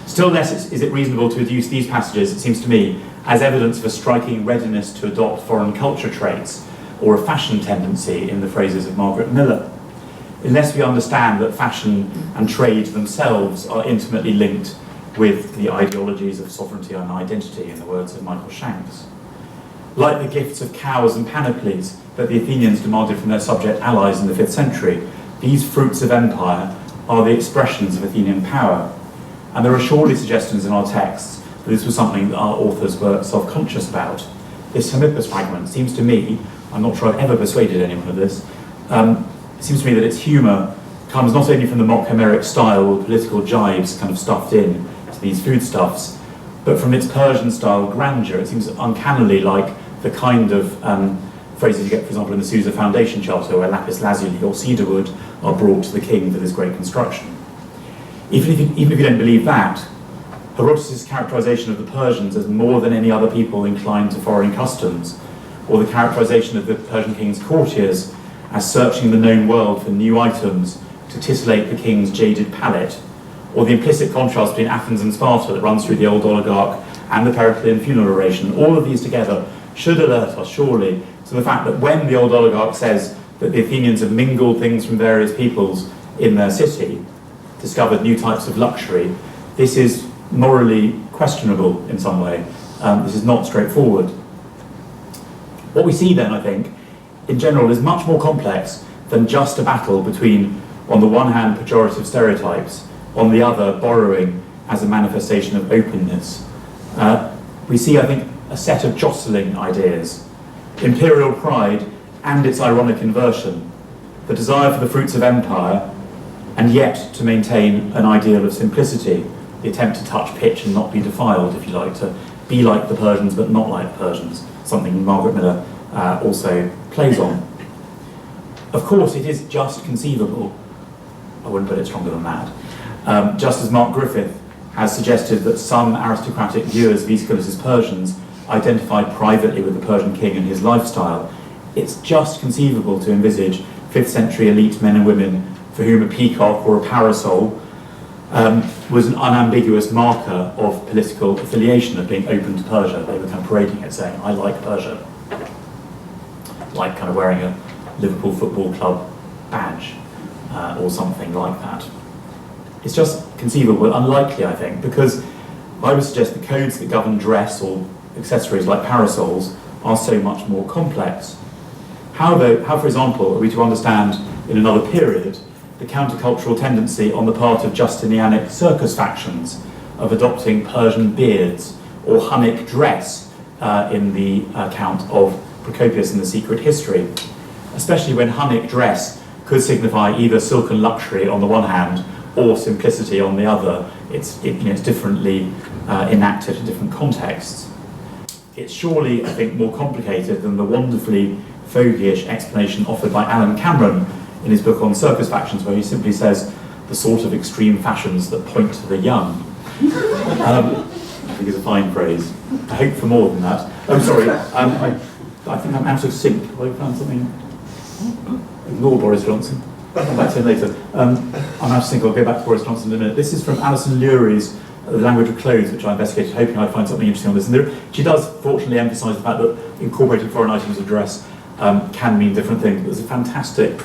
Still less is it reasonable to adduce these passages, it seems to me, as evidence of a striking readiness to adopt foreign culture traits, or a fashion tendency, in the phrases of Margaret Miller, unless we understand that fashion and trade themselves are intimately linked with the ideologies of sovereignty and identity, in the words of Michael Shanks. Like the gifts of cows and panoplies that the Athenians demanded from their subject allies in the 5th century, these fruits of empire are the expressions of Athenian power. And there are surely suggestions in our texts that this was something that our authors were self-conscious about. This Hermippus fragment seems to me, I'm not sure I've ever persuaded anyone of this, it seems to me that its humour comes not only from the mock Homeric style or political jibes kind of stuffed in to these foodstuffs, but from its Persian-style grandeur. It seems uncannily like the kind of phrases you get, for example, in the Susa Foundation Charter, where lapis lazuli or cedarwood are brought to the king for this great construction. Even if you don't believe that, Herodotus' characterization of the Persians as more than any other people inclined to foreign customs, or the characterization of the Persian king's courtiers as searching the known world for new items to titillate the king's jaded palate, or the implicit contrast between Athens and Sparta that runs through the Old Oligarch and the Periclean funeral oration, all of these together should alert us, surely, to the fact that when the Old Oligarch says that the Athenians have mingled things from various peoples in their city, discovered new types of luxury, this is morally questionable in some way. This is not straightforward. What we see then, I think, in general, is much more complex than just a battle between, on the one hand, pejorative stereotypes, on the other, borrowing as a manifestation of openness. We see, I think, a set of jostling ideas. Imperial pride and its ironic inversion, the desire for the fruits of empire, and yet to maintain an ideal of simplicity, the attempt to touch pitch and not be defiled, if you like, to be like the Persians but not like Persians, something Margaret Miller also plays on. Of course, it is just conceivable, I wouldn't put it stronger than that, just as Mark Griffith has suggested that some aristocratic viewers of Aeschylus's Persians identified privately with the Persian king and his lifestyle. It's just conceivable to envisage 5th century elite men and women for whom a peacock or a parasol was an unambiguous marker of political affiliation, of being open to Persia. They were kind of parading it, saying, I like Persia. Like kind of wearing a Liverpool Football Club badge or something like that. It's just conceivable, unlikely, I think, because I would suggest the codes that govern dress or accessories like parasols are so much more complex. How, for example, are we to understand in another period the countercultural tendency on the part of Justinianic circus factions of adopting Persian beards or Hunnic dress in the account of Procopius in the Secret History, especially when Hunnic dress could signify either silken luxury on the one hand or simplicity on the other. It's differently enacted in different contexts. It's surely, I think, more complicated than the wonderfully fogyish explanation offered by Alan Cameron in his book on circus factions, where he simply says the sort of extreme fashions that point to the young. I think it's a fine phrase. I hope for more than that. Oh, sorry. I think I'm out of sync. Have I found something? Ignore Boris Johnson. I'll come back to him later. I'm out of sync. I'll go back to Boris Johnson in a minute. This is from Alison Lurie's The Language of Clothes, which I investigated, hoping I'd find something interesting on this. And she does, fortunately, emphasise the fact that incorporating foreign items of dress can mean different things. There's a fantastic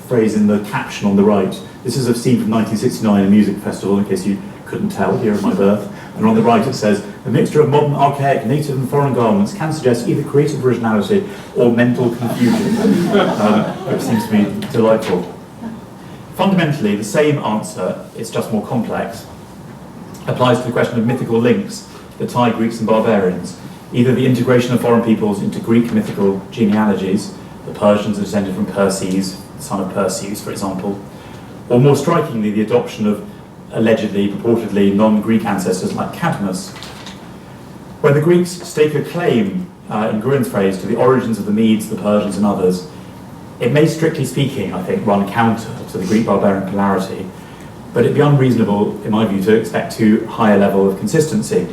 phrase in the caption on the right. This is a scene from 1969, a music festival, in case you couldn't tell, year of my birth. And on the right it says, a mixture of modern, archaic, native and foreign garments can suggest either creative originality or mental confusion, which seems to be delightful. Fundamentally, the same answer, it's just more complex, applies to the question of mythical links that tie Greeks and barbarians. Either the integration of foreign peoples into Greek mythical genealogies, the Persians are descended from Perses, the son of Perseus, for example, or more strikingly, the adoption of allegedly, purportedly non-Greek ancestors like Cadmus. When the Greeks stake a claim, in Gruen's phrase, to the origins of the Medes, the Persians and others, it may, strictly speaking, I think, run counter to the Greek-barbarian polarity, but it'd be unreasonable, in my view, to expect too high a level of consistency,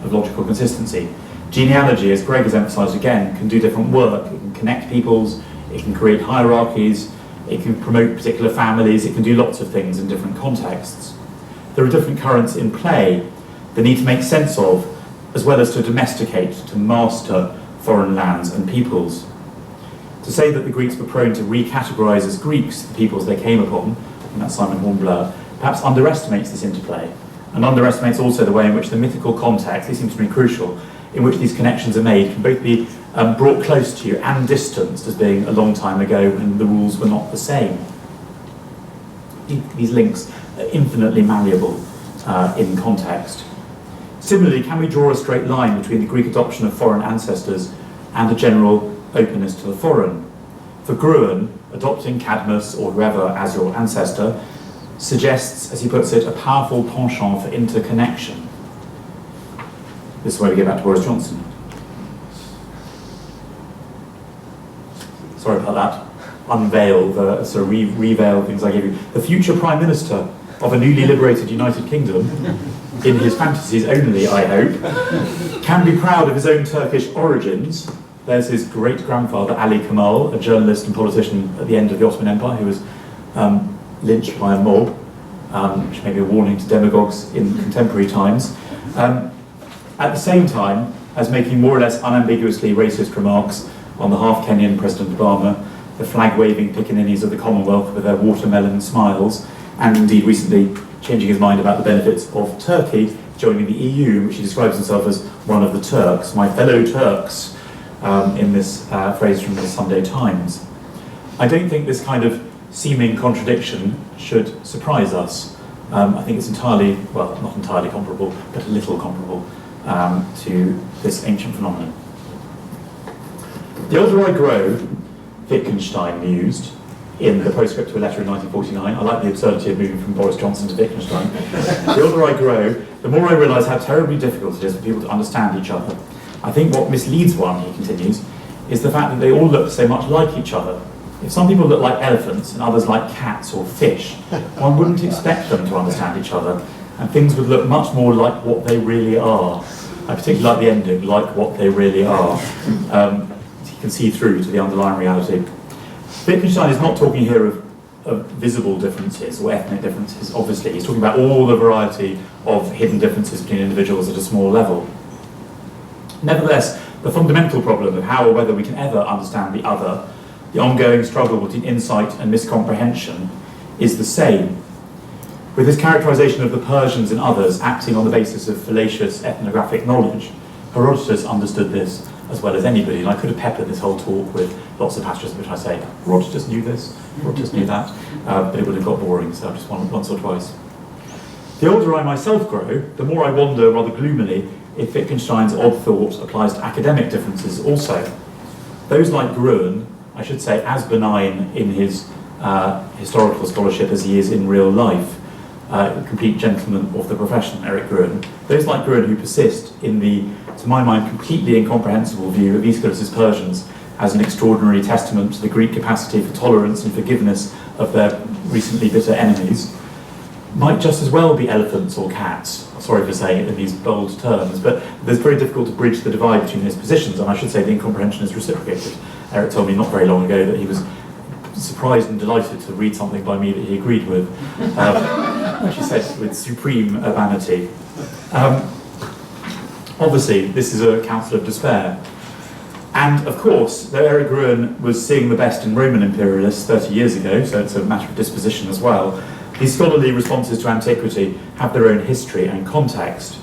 of logical consistency. Genealogy, as Greg has emphasised again, can do different work. It can connect peoples, it can create hierarchies, it can promote particular families, it can do lots of things in different contexts. There are different currents in play that need to make sense of, as well as to domesticate, to master foreign lands and peoples. To say that the Greeks were prone to recategorise as Greeks the peoples they came upon, and that's Simon Hornblower, perhaps underestimates this interplay, and underestimates also the way in which the mythical context, this seems to be crucial, in which these connections are made, can both be brought close to you and distanced as being a long time ago when the rules were not the same. These links are infinitely malleable in context. Similarly, can we draw a straight line between the Greek adoption of foreign ancestors and a general openness to the foreign? For Gruen, adopting Cadmus or whoever as your ancestor suggests, as he puts it, a powerful penchant for interconnection. This is where we get back to Boris Johnson. Sorry about that. Unveil the sort of reveal things I gave you. The future Prime Minister of a newly liberated United Kingdom, in his fantasies only, I hope, can be proud of his own Turkish origins. There's his great-grandfather, Ali Kemal, a journalist and politician at the end of the Ottoman Empire, who was lynched by a mob, which may be a warning to demagogues in contemporary times. At the same time as making more or less unambiguously racist remarks on the half-Kenyan President Obama, the flag-waving pickaninnies of the Commonwealth with their watermelon smiles, and indeed recently changing his mind about the benefits of Turkey joining the EU, which he describes himself as one of the Turks, my fellow Turks, in this phrase from the Sunday Times. I don't think this kind of seeming contradiction should surprise us. I think it's entirely, well, not entirely comparable, but a little comparable to this ancient phenomenon. The older I grow, Wittgenstein mused in the postscript to a letter in 1949. I like the absurdity of moving from Boris Johnson to Wittgenstein. The older I grow, the more I realise how terribly difficult it is for people to understand each other. I think what misleads one, he continues, is the fact that they all look so much like each other. If some people look like elephants and others like cats or fish, one wouldn't expect them to understand each other, and things would look much more like what they really are. I particularly like the ending, like what they really are. You can see through to the underlying reality. Wittgenstein is not talking here of visible differences or ethnic differences, obviously. He's talking about all the variety of hidden differences between individuals at a small level. Nevertheless, the fundamental problem of how or whether we can ever understand the other, the ongoing struggle between insight and miscomprehension, is the same. With his characterization of the Persians and others acting on the basis of fallacious ethnographic knowledge, Herodotus understood this as well as anybody, and I could have peppered this whole talk with lots of passages in which I say, Herodotus knew this, Herodotus knew that, but it would have got boring, so I've just once or twice. The older I myself grow, the more I wonder rather gloomily if Wittgenstein's odd thought applies to academic differences also. Those like Gruen, I should say as benign in his historical scholarship as he is in real life, complete gentleman of the profession, Eric Gruen, those like Gruen who persist in the, to my mind, completely incomprehensible view of Aeschylus's Persians as an extraordinary testament to the Greek capacity for tolerance and forgiveness of their recently bitter enemies, might just as well be elephants or cats. Sorry for saying it in these bold terms, but it's very difficult to bridge the divide between his positions, and I should say the incomprehension is reciprocated. Eric told me not very long ago that he was surprised and delighted to read something by me that he agreed with, she said with supreme urbanity. Obviously, this is a counsel of despair. And of course, though Eric Gruen was seeing the best in Roman imperialists 30 years ago, so it's a matter of disposition as well, these scholarly responses to antiquity have their own history and context.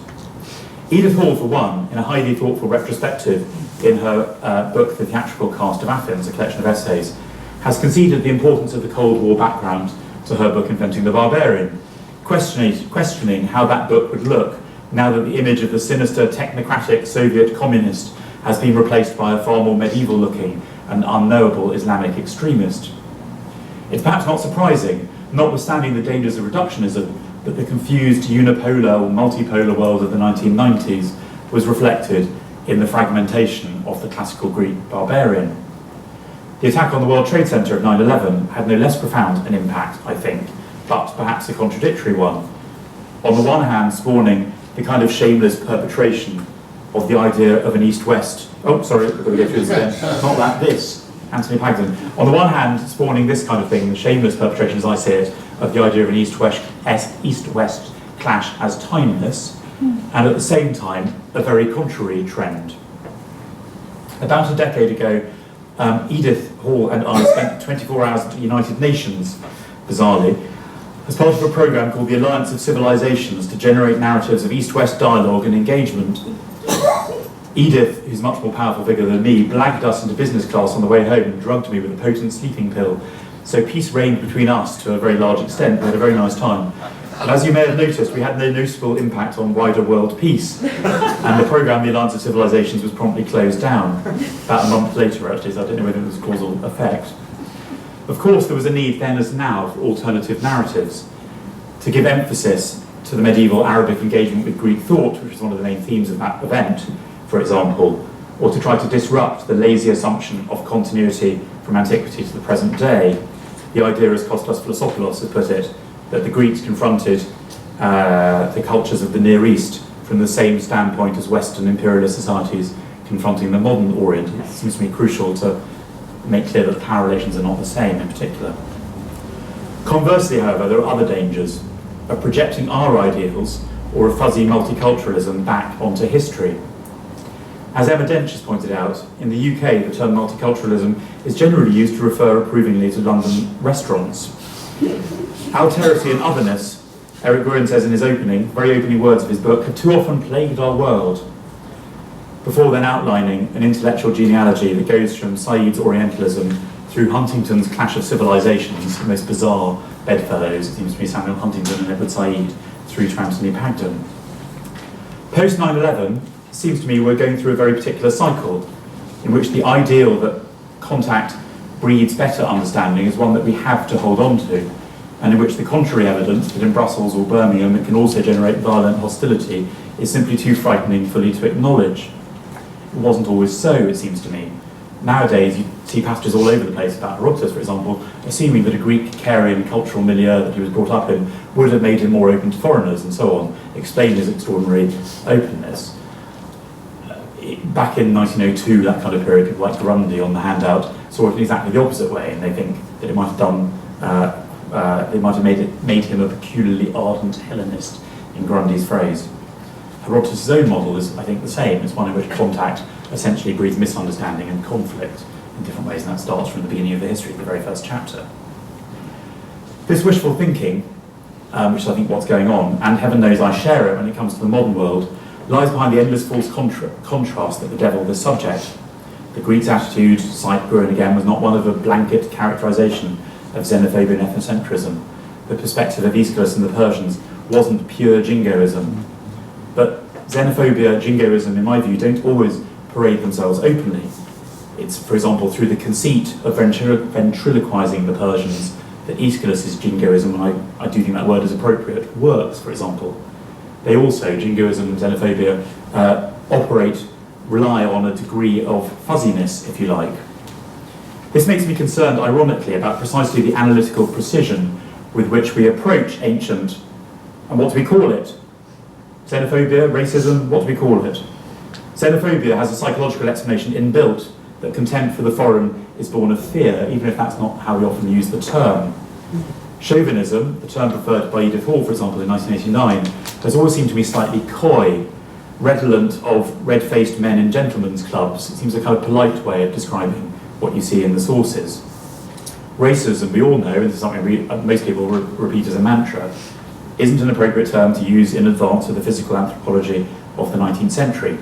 Edith Hall, for one, in a highly thoughtful retrospective in her book The Theatrical Cast of Athens, a collection of essays, has conceded the importance of the Cold War background to her book Inventing the Barbarian, questioning how that book would look now that the image of the sinister technocratic Soviet communist has been replaced by a far more medieval-looking and unknowable Islamic extremist. It's perhaps not surprising, notwithstanding the dangers of reductionism, that the confused unipolar or multipolar world of the 1990s was reflected in the fragmentation of the classical Greek barbarian. The attack on the World Trade Center of 9/11 had no less profound an impact, I think, but perhaps a contradictory one. On the one hand, spawning the kind of shameless perpetration of the idea of an East-West... Oh, sorry, we've got to go through this again. Not that, this. Anthony Pagden. On the one hand, spawning this kind of thing, the shameless perpetration, as I see it, of the idea of an East-West clash as timeless, and at the same time, a very contrary trend. About a decade ago, Edith Hall and I spent 24 hours at the United Nations, bizarrely, as part of a programme called the Alliance of Civilizations to generate narratives of East-West dialogue and engagement. Edith, who's a much more powerful figure than me, blagged us into business class on the way home and drugged me with a potent sleeping pill. So peace reigned between us to a very large extent. We had a very nice time. And as you may have noticed, we had no noticeable impact on wider world peace. And the programme, the Alliance of Civilizations, was promptly closed down. About a month later, actually, so I don't know whether it was causal effect. Of course, there was a need then as now for alternative narratives, to give emphasis to the medieval Arabic engagement with Greek thought, which was one of the main themes of that event, for example, or to try to disrupt the lazy assumption of continuity from antiquity to the present day. The idea, as Kostas Philosophoulos has put it, that the Greeks confronted the cultures of the Near East from the same standpoint as Western imperialist societies confronting the modern Orient. It seems to me crucial to make clear that the power relations are not the same in particular. Conversely, however, there are other dangers of projecting our ideals or a fuzzy multiculturalism back onto history. As Emma Dench has pointed out, in the UK the term multiculturalism is generally used to refer approvingly to London restaurants. Alterity and otherness, Eric Gruen says in his very opening words of his book, have too often plagued our world, before then outlining an intellectual genealogy that goes from Said's Orientalism through Huntington's Clash of Civilizations, the most bizarre bedfellows, it seems to be Samuel Huntington and Edward Said, through to Anthony Pagden. Post 9/11, it seems to me we're going through a very particular cycle in which the ideal that contact breeds better understanding is one that we have to hold on to, and in which the contrary evidence that in Brussels or Birmingham it can also generate violent hostility is simply too frightening fully to acknowledge. It wasn't always so, it seems to me. Nowadays, you see passages all over the place about Herodotus, for example, assuming that a Greek Carian cultural milieu that he was brought up in would have made him more open to foreigners and so on, explain his extraordinary openness. Back in 1902, that kind of period, people like Grundy on the handout saw it in exactly the opposite way, and they think that it might have done, it might have made him a peculiarly ardent Hellenist, in Grundy's phrase. Herodotus' own model is, I think, the same. It's one in which contact essentially breeds misunderstanding and conflict in different ways, and that starts from the beginning of the history, the very first chapter. This wishful thinking, which is I think what's going on, and heaven knows I share it when it comes to the modern world, lies behind the endless false contrast that bedevil this subject. The Greeks' attitude, to cite Gruen again, was not one of a blanket characterization of xenophobia and ethnocentrism. The perspective of Aeschylus and the Persians wasn't pure jingoism. But xenophobia, jingoism, in my view, don't always parade themselves openly. It's, for example, through the conceit of ventriloquizing the Persians that Aeschylus's jingoism, and I do think that word is appropriate, works, for example. They also, jingoism and xenophobia, rely on a degree of fuzziness, if you like. This makes me concerned, ironically, about precisely the analytical precision with which we approach ancient, and what do we call it? Xenophobia, racism, what do we call it? Xenophobia has a psychological explanation inbuilt that contempt for the foreign is born of fear, even if that's not how we often use the term. Chauvinism, the term preferred by Edith Hall, for example, in 1989, has always seemed to me slightly coy, redolent of red-faced men in gentlemen's clubs. It seems a kind of polite way of describing what you see in the sources. Racism, we all know, and this is something most people repeat as a mantra, isn't an appropriate term to use in advance of the physical anthropology of the 19th century.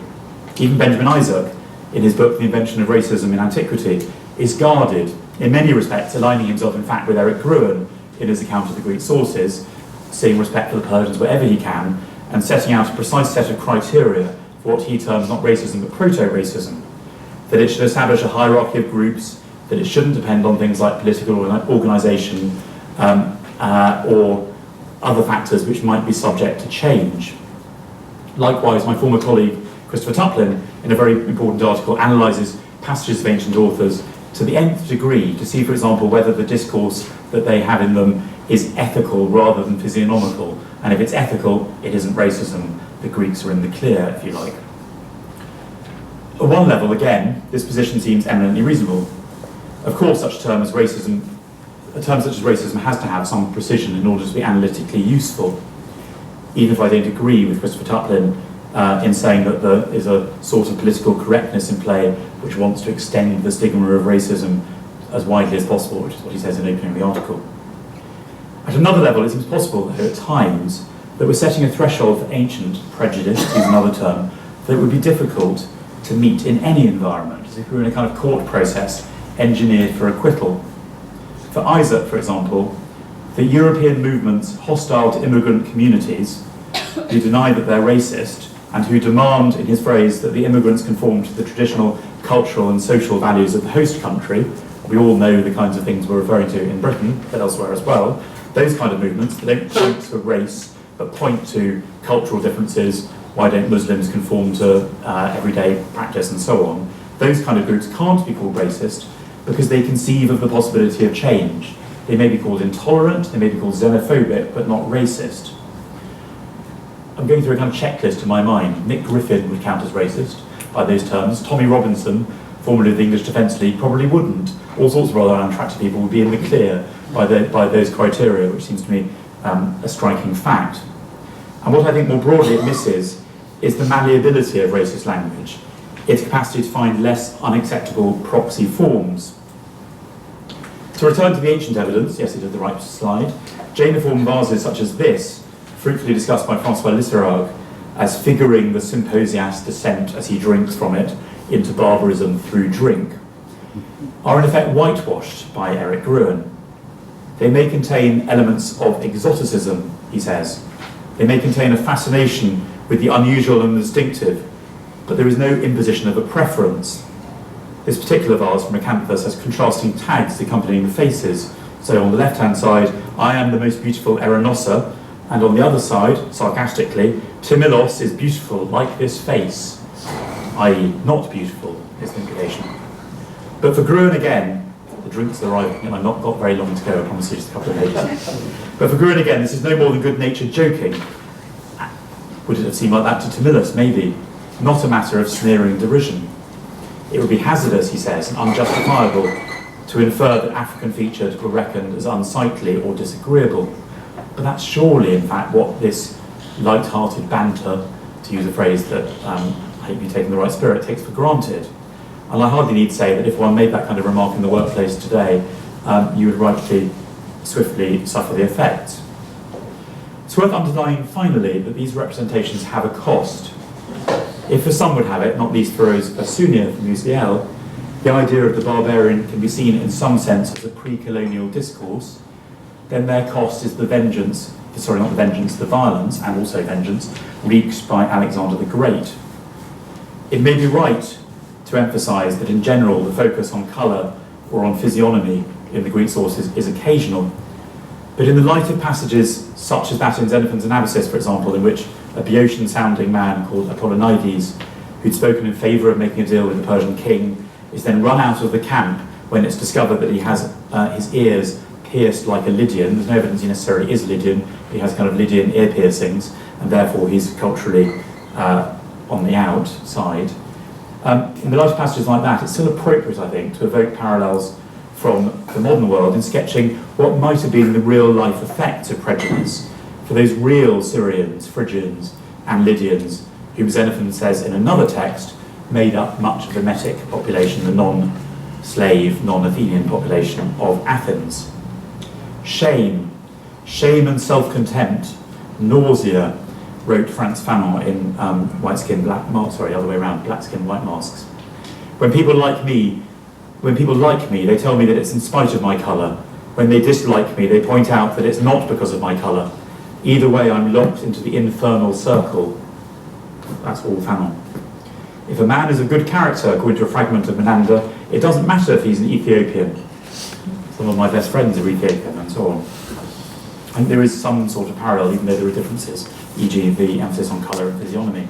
Even Benjamin Isaac, in his book The Invention of Racism in Antiquity, is guarded, in many respects, aligning himself in fact with Eric Gruen in his account of the Greek sources, seeing respect for the Persians wherever he can, and setting out a precise set of criteria for what he terms not racism but proto-racism. That it should establish a hierarchy of groups, that it shouldn't depend on things like political organisation or other factors which might be subject to change. Likewise, my former colleague Christopher Tuplin, in a very important article, analyses passages of ancient authors to the nth degree to see, for example, whether the discourse that they have in them is ethical rather than physiognomical. And if it's ethical, it isn't racism. The Greeks are in the clear, if you like. At one level, again, this position seems eminently reasonable. Of course, a term such as racism has to have some precision in order to be analytically useful. Even if I don't agree with Christopher Tuplin in saying that there is a sort of political correctness in play which wants to extend the stigma of racism as widely as possible, which is what he says in opening the article. At another level, it seems possible, though, at times, that we're setting a threshold for ancient prejudice, to use another term, that would be difficult to meet in any environment, as if we were in a kind of court process engineered for acquittal. For Isaac, for example, the European movements hostile to immigrant communities who deny that they're racist and who demand, in his phrase, that the immigrants conform to the traditional cultural and social values of the host country. We all know the kinds of things we're referring to in Britain, but elsewhere as well. Those kind of movements, they don't point to race, but point to cultural differences. Why don't Muslims conform to everyday practice and so on? Those kind of groups can't be called racist because they conceive of the possibility of change. They may be called intolerant, they may be called xenophobic, but not racist. I'm going through a kind of checklist in my mind. Nick Griffin would count as racist by those terms. Tommy Robinson, formerly of the English Defence League, probably wouldn't. All sorts of rather unattractive people would be in the clear by those criteria, which seems to me a striking fact. And what I think more broadly it misses is the malleability of racist language, its capacity to find less unacceptable proxy forms. To return to the ancient evidence, yes, it is the right slide, Janeiform vases such as this, fruitfully discussed by Francois Lissérard as figuring the symposiast's descent as he drinks from it into barbarism through drink, are in effect whitewashed by Eric Gruen. They may contain elements of exoticism, he says. They may contain a fascination with the unusual and distinctive, but there is no imposition of a preference. This particular vase from Acanthus has contrasting tags accompanying the faces. So on the left-hand side, I am the most beautiful Erinossa, and on the other side, sarcastically, Timilos is beautiful like this face, i.e. not beautiful, is the implication. But for Gruen again, the drink's arriving, and I've not got very long to go, I promise you, just a couple of pages. But for Gruen again, this is no more than good-natured joking. Would it have seemed like that to Timilos? Maybe. Not a matter of sneering derision. It would be hazardous, he says, and unjustifiable to infer that African features were reckoned as unsightly or disagreeable. But that's surely, in fact, what this light-hearted banter, to use a phrase that I hope you take in the right spirit, takes for granted. And I hardly need to say that if one made that kind of remark in the workplace today, you would rightly, swiftly suffer the effects. It's worth underlining, finally, that these representations have a cost. If for some would have it, not least for Rose Basunia from UCL, the idea of the barbarian can be seen in some sense as a pre-colonial discourse, then their cost is the vengeance sorry, not the vengeance, the violence, and also vengeance, wreaked by Alexander the Great. It may be right to emphasise that in general the focus on colour or on physiognomy in the Greek sources is occasional, but in the light of passages such as that in Xenophon's Anabasis, for example, in which a Boeotian-sounding man called Apollonides, who'd spoken in favour of making a deal with the Persian king, is then run out of the camp when it's discovered that he has his ears pierced like a Lydian. There's no evidence he necessarily is Lydian. He has kind of Lydian ear piercings, and therefore he's culturally on the outside. In the light of passages like that, it's still appropriate, I think, to evoke parallels from the modern world in sketching what might have been the real-life effects of prejudice for those real Syrians, Phrygians, and Lydians, whom Xenophon says in another text made up much of the Metic population, the non-slave, non-Athenian population of Athens. Shame and self-contempt, nausea, wrote Frantz Fanon in Black Skin, White Masks. When people like me, they tell me that it's in spite of my colour. When they dislike me, they point out that it's not because of my colour. Either way, I'm locked into the infernal circle. That's all Fanon. If a man is a good character, according to a fragment of Menander, it doesn't matter if he's an Ethiopian. Some of my best friends are Ethiopian, and so on. And there is some sort of parallel, even though there are differences, e.g. the emphasis on colour and physiognomy.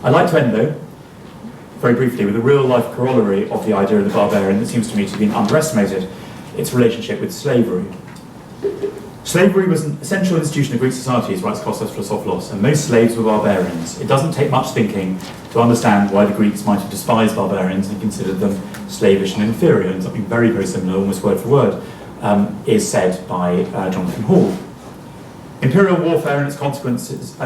I'd like to end, though, very briefly, with a real-life corollary of the idea of the barbarian that seems to me to have been underestimated, its relationship with slavery. Slavery was an essential institution of Greek societies, writes Kostas Philosophilos, and most slaves were barbarians. It doesn't take much thinking to understand why the Greeks might have despised barbarians and considered them slavish and inferior, and something very, very similar, almost word for word, is said by Jonathan Hall. Imperial warfare and its consequences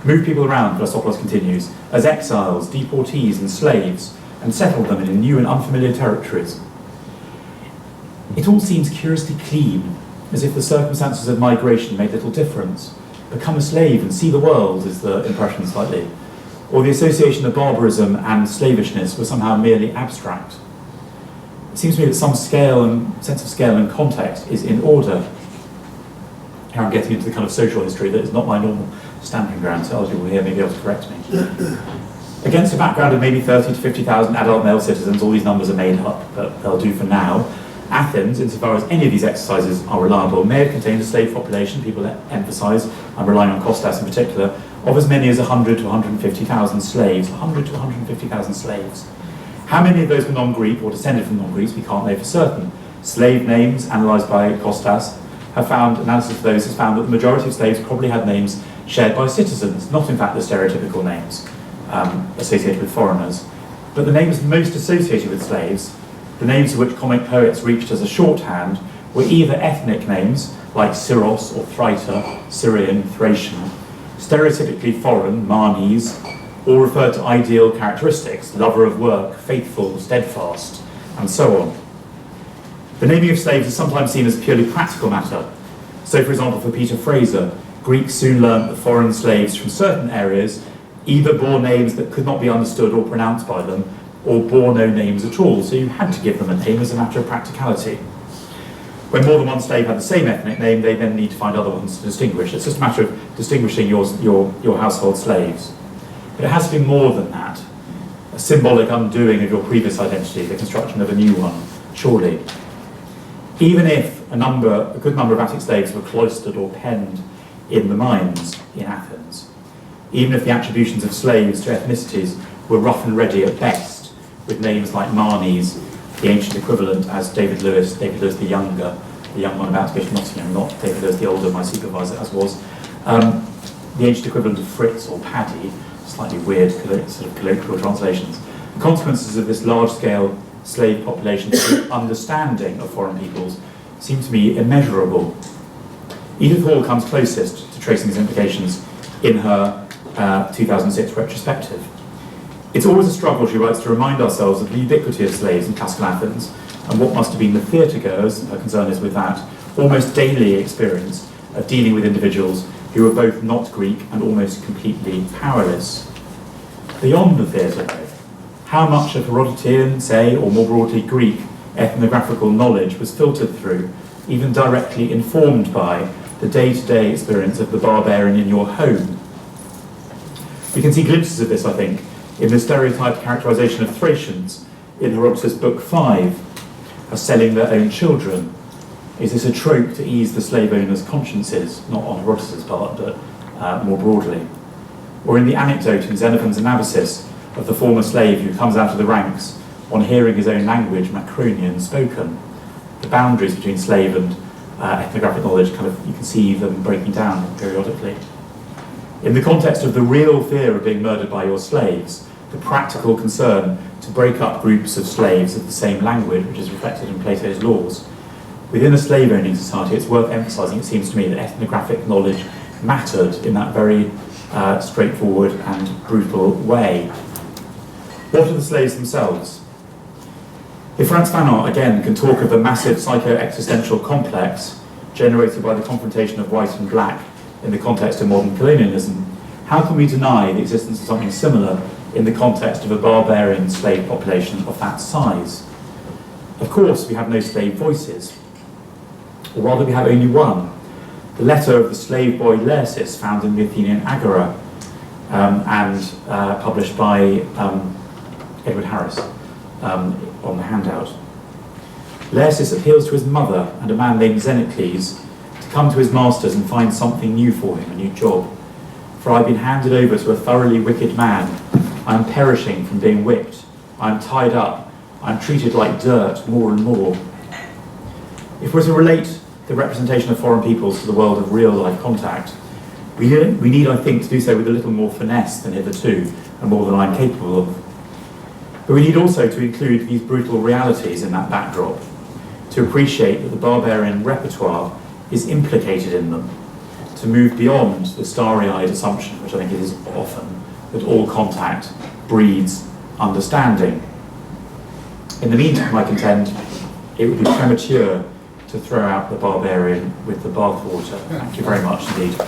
moved people around, Philosophilos continues, as exiles, deportees, and slaves, and settled them in new and unfamiliar territories. It all seems curiously clean, as if the circumstances of migration made little difference. Become a slave and see the world, is the impression slightly. Or the association of barbarism and slavishness was somehow merely abstract. It seems to me that some sense of scale and context is in order. Here I'm getting into the kind of social history that is not my normal stamping ground, so other people here may be able to correct me. Against a background of maybe 30 to 50,000 adult male citizens, all these numbers are made up, but they'll do for now. Athens, insofar as any of these exercises are reliable, may have contained a slave population, people emphasise, I'm relying on Kostas in particular, of as many as 100 to 150,000 slaves. 100 to 150,000 slaves. How many of those were non-Greek or descended from non-Greeks, we can't know for certain. Slave names, analysed by Kostas, analysis of those has found that the majority of slaves probably had names shared by citizens, not in fact the stereotypical names associated with foreigners, but the names most associated with slaves, the names of which comic poets reached as a shorthand, were either ethnic names, like Syros or Thraita, Syrian, Thracian, stereotypically foreign, Marnes, or referred to ideal characteristics, lover of work, faithful, steadfast, and so on. The naming of slaves is sometimes seen as a purely practical matter. So, for example, for Peter Fraser, Greeks soon learned that foreign slaves from certain areas either bore names that could not be understood or pronounced by them, or bore no names at all, so you had to give them a name as a matter of practicality. When more than one slave had the same ethnic name, they then need to find other ones to distinguish. It's just a matter of distinguishing your household slaves. But it has to be more than that. A symbolic undoing of your previous identity, the construction of a new one, surely. Even if a good number of Attic slaves were cloistered or penned in the mines in Athens, even if the attributions of slaves to ethnicities were rough and ready at best, with names like Marnes, the ancient equivalent as David Lewis the younger, the young one about to go to Nottingham, not David Lewis the older, my supervisor, as was, the ancient equivalent of Fritz or Paddy, slightly weird sort of colloquial translations. The consequences of this large-scale slave population's understanding of foreign peoples seem to me immeasurable. Edith Hall comes closest to tracing these implications in her 2006 retrospective. It's always a struggle, she writes, to remind ourselves of the ubiquity of slaves in classical Athens and what must have been the theatre-goers, her concern is with that, almost daily experience of dealing with individuals who were both not Greek and almost completely powerless. Beyond the theatre, though, how much of Herodotean, say, or more broadly Greek ethnographical knowledge was filtered through even directly informed by the day-to-day experience of the barbarian in your home. We can see glimpses of this, I think, in the stereotyped characterisation of Thracians in Herodotus Book 5 as selling their own children. Is this a trope to ease the slave owners' consciences, not on Herodotus' part, but more broadly? Or in the anecdote in Xenophon's Anabasis of the former slave who comes out of the ranks on hearing his own language, Macronian, spoken. The boundaries between slave and ethnographic knowledge, you can see them breaking down periodically. In the context of the real fear of being murdered by your slaves, the practical concern to break up groups of slaves of the same language, which is reflected in Plato's laws, within a slave-owning society, it's worth emphasising, it seems to me, that ethnographic knowledge mattered in that very straightforward and brutal way. What are the slaves themselves? If Frantz Fanon, again, can talk of the massive psycho-existential complex generated by the confrontation of white and black in the context of modern colonialism, how can we deny the existence of something similar in the context of a barbarian slave population of that size? Of course, we have no slave voices, or rather we have only one, the letter of the slave boy Laerces found in the Athenian Agora and published by Edward Harris on the handout. Laerces appeals to his mother and a man named Xenocles to come to his masters and find something new for him, a new job. For I've been handed over to a thoroughly wicked man. I am perishing from being whipped. I am tied up. I am treated like dirt more and more. If we're to relate the representation of foreign peoples to the world of real-life contact, we need, I think, to do so with a little more finesse than hitherto, and more than I'm capable of. But we need also to include these brutal realities in that backdrop, to appreciate that the barbarian repertoire is implicated in them, to move beyond the starry-eyed assumption, which I think it is often, that all contact breeds understanding. In the meantime, I contend, it would be premature to throw out the barbarian with the bathwater. Thank you very much indeed.